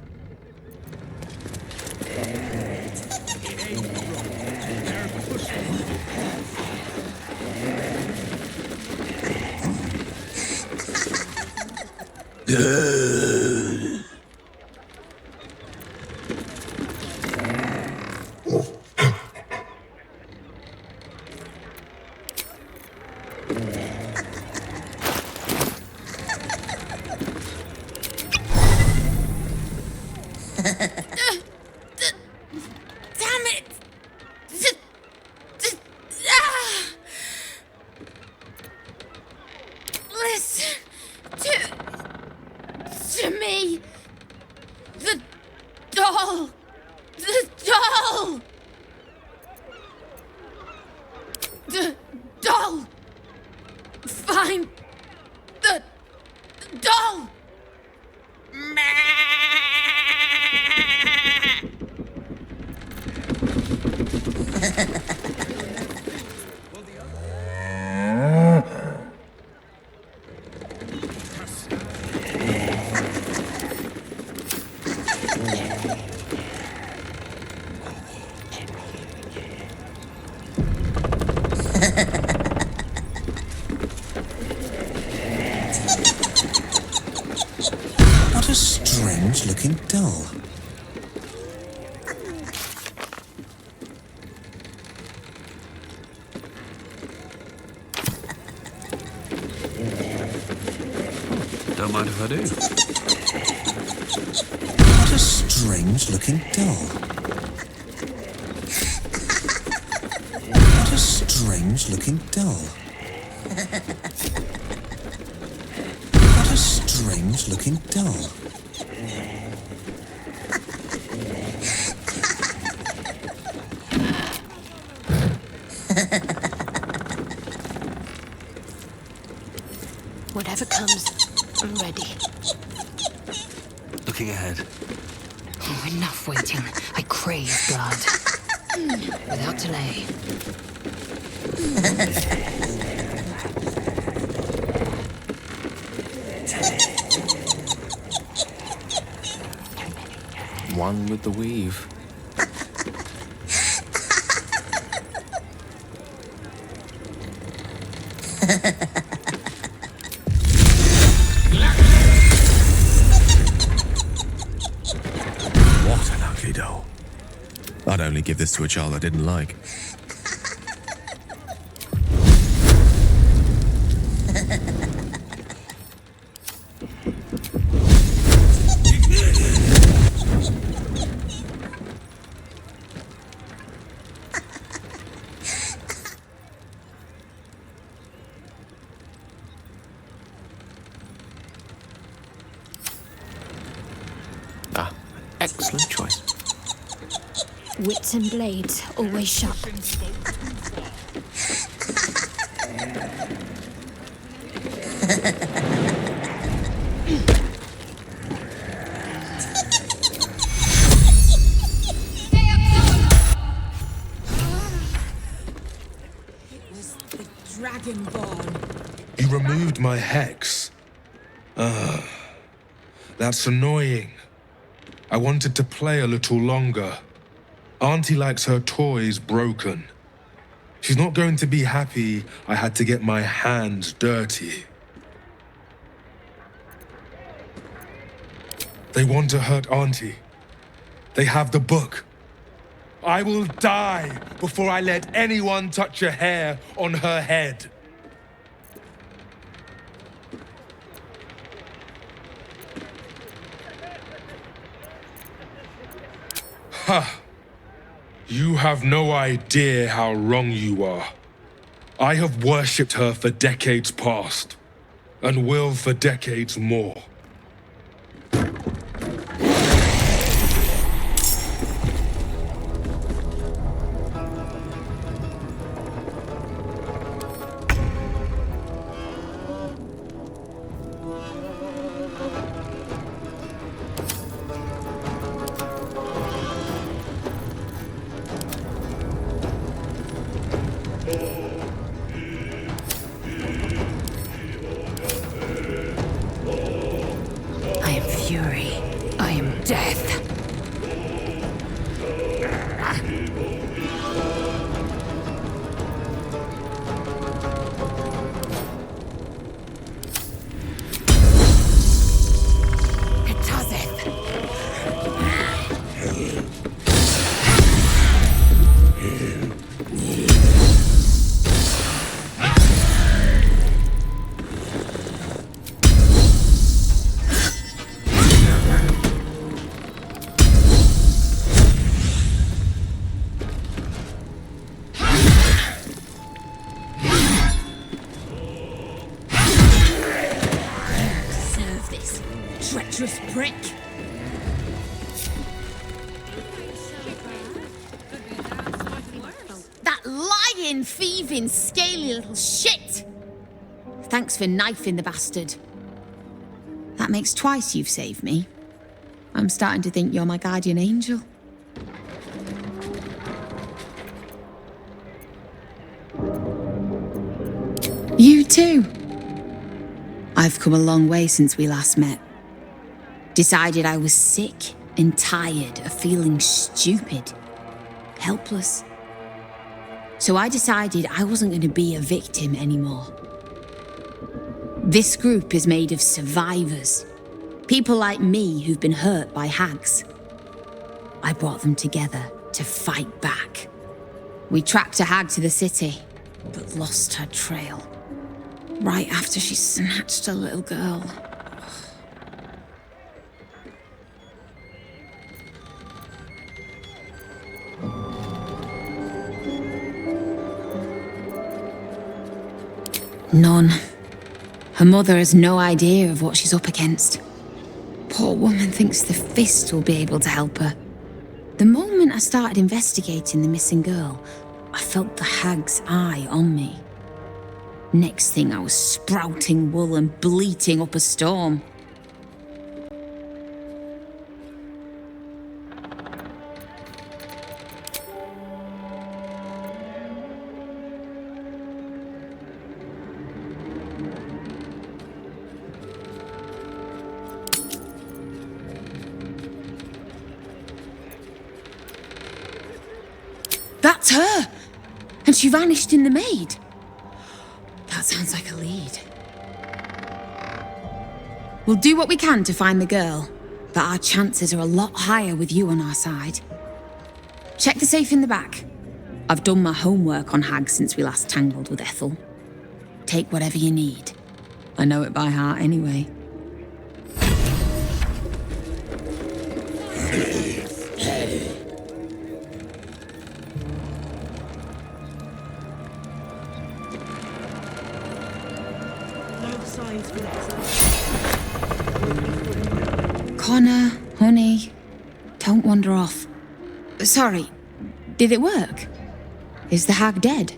don't mind if I do. What a strange-looking doll. What a strange-looking doll. What a strange-looking doll. Whatever comes, I'm ready. Looking ahead. Oh, enough waiting. I crave blood. Without delay. One with the weave. What an ugly doll. I'd only give this to a child I didn't like. Excellent choice. Wits and blades, always sharp. Dragonborn. You removed my hex. That's annoying. I wanted to play a little longer. Auntie likes her toys broken. She's not going to be happy I had to get my hands dirty. They want to hurt Auntie. They have the book. I will die before I let anyone touch a hair on her head. Ha! You have no idea how wrong you are. I have worshipped her for decades past, and will for decades more. Treacherous prick! That lying, thieving, scaly little shit! Thanks for knifing the bastard. That makes twice you've saved me. I'm starting to think you're my guardian angel. You too. I've come a long way since we last met. Decided I was sick and tired of feeling stupid, helpless. So I decided I wasn't going to be a victim anymore. This group is made of survivors, people like me who've been hurt by hags. I brought them together to fight back. We tracked a hag to the city, but lost her trail. Right after she snatched a little girl. None. Her mother has no idea of what she's up against. Poor woman thinks the Fist will be able to help her. The moment I started investigating the missing girl, I felt the hag's eye on me. Next thing, I was sprouting wool and bleating up a storm. That's her! And she vanished in the maid. That sounds like a lead. We'll do what we can to find the girl, but our chances are a lot higher with you on our side. Check the safe in the back. I've done my homework on hags since we last tangled with Ethel. Take whatever you need. I know it by heart anyway. Connor, honey, don't wander off. Sorry, did it work? Is the hag dead?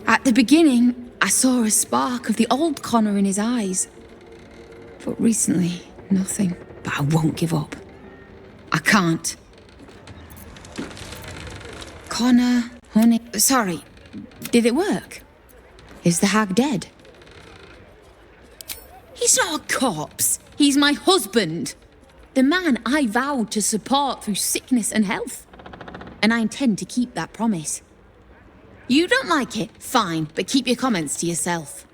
At the beginning, I saw a spark of the old Connor in his eyes. But recently, nothing. But I won't give up. I can't. Connor, honey, sorry, did it work? Is the hag dead? He's not a corpse. He's my husband. The man I vowed to support through sickness and health. And I intend to keep that promise. You don't like it? Fine, but keep your comments to yourself.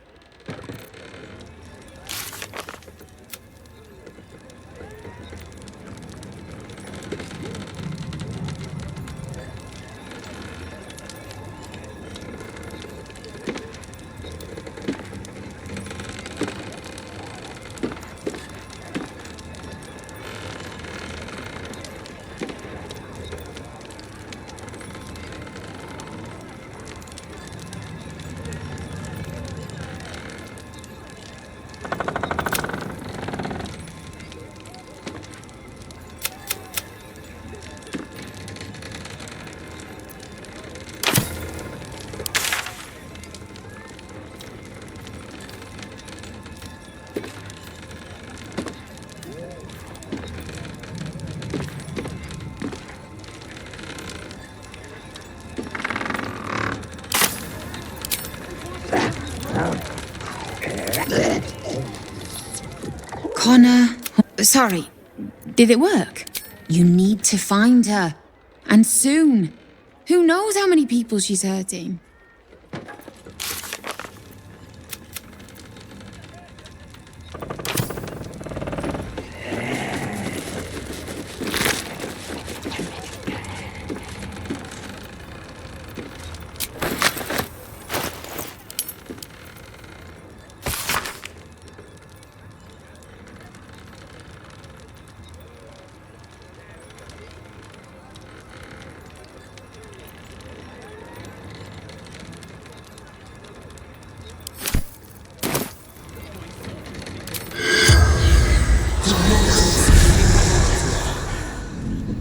Connor, sorry, did it work? You need to find her. And soon. Who knows how many people she's hurting?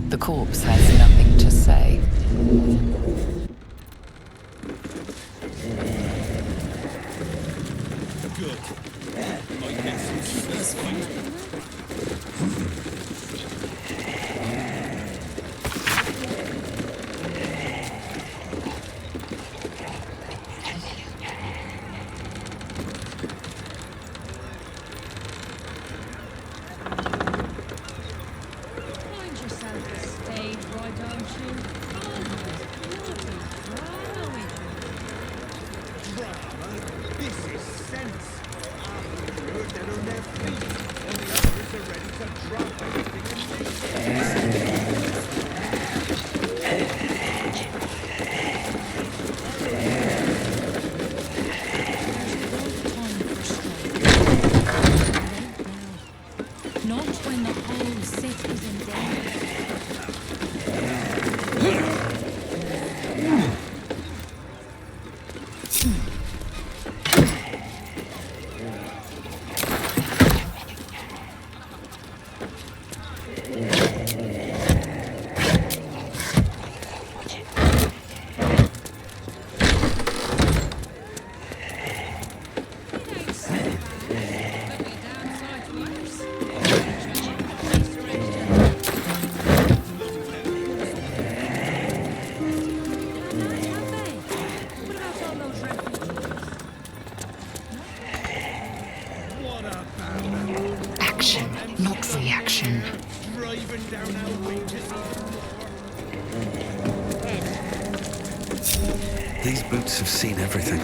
The corpse has nothing to say. Not when the whole city's in danger. These boots have seen everything.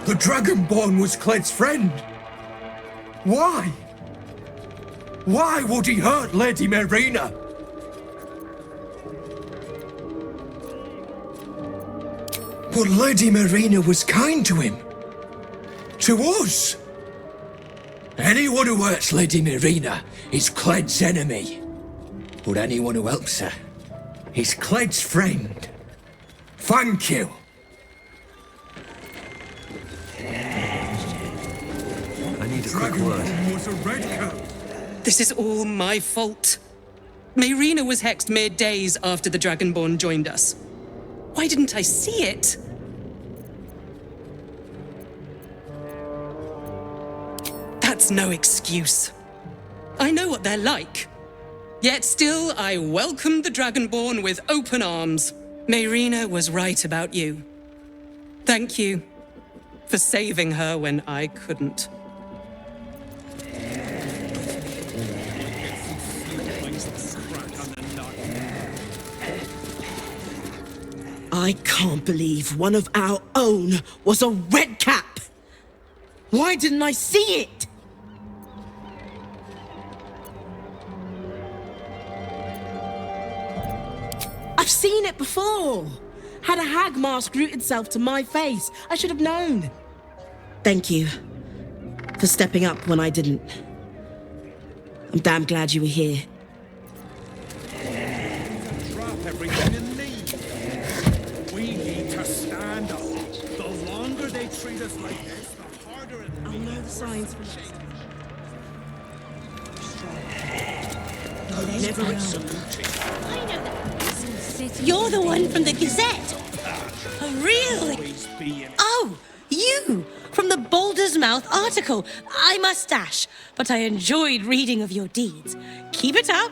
The Dragonborn was Cled's friend. Why? Why would he hurt Lady Meirina? But Lady Meirina was kind to him. To us. Anyone who hurts Lady Meirina is Cled's enemy. But anyone who helps her is Cled's friend. Thank you. I need a quick word. Was a redcoat. This is all my fault. Meirina was hexed mere days after the Dragonborn joined us. Why didn't I see it? That's no excuse. I know what they're like. Yet still, I welcomed the Dragonborn with open arms. Meirina was right about you. Thank you for saving her when I couldn't. I can't believe one of our own was a redcap. Why didn't I see it? I've seen it before. Had a hag mask root itself to my face. I should have known. Thank you for stepping up when I didn't. I'm damn glad you were here. Drop everything and leave. We need to stand up. The longer they treat us like this, the harder it will be. I'll know the signs for next time. Never You're the one from the Gazette. Oh, really? Oh, you! From the Boulder's Mouth article. I must dash, but I enjoyed reading of your deeds. Keep it up.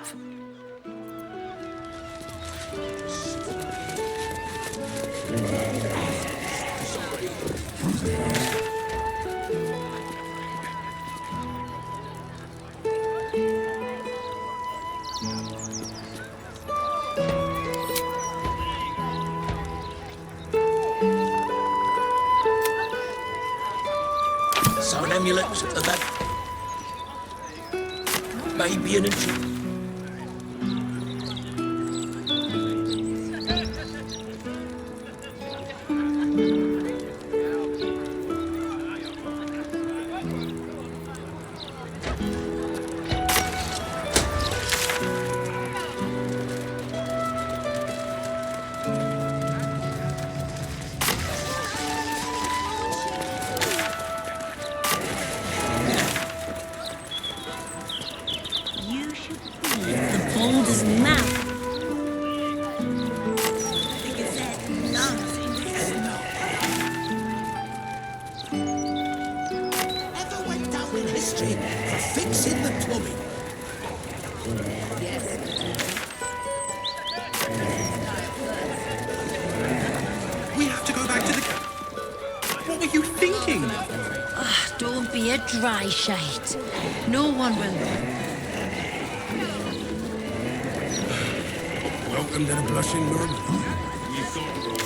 So an amulet of that may be an enchantment. Boulder's Mouth. Ever went down in history for fixing the plumbing? We have to go back to the... What were you thinking? Ah, don't be a dry shite. No one will. Welcome to the Blushing Mermaid.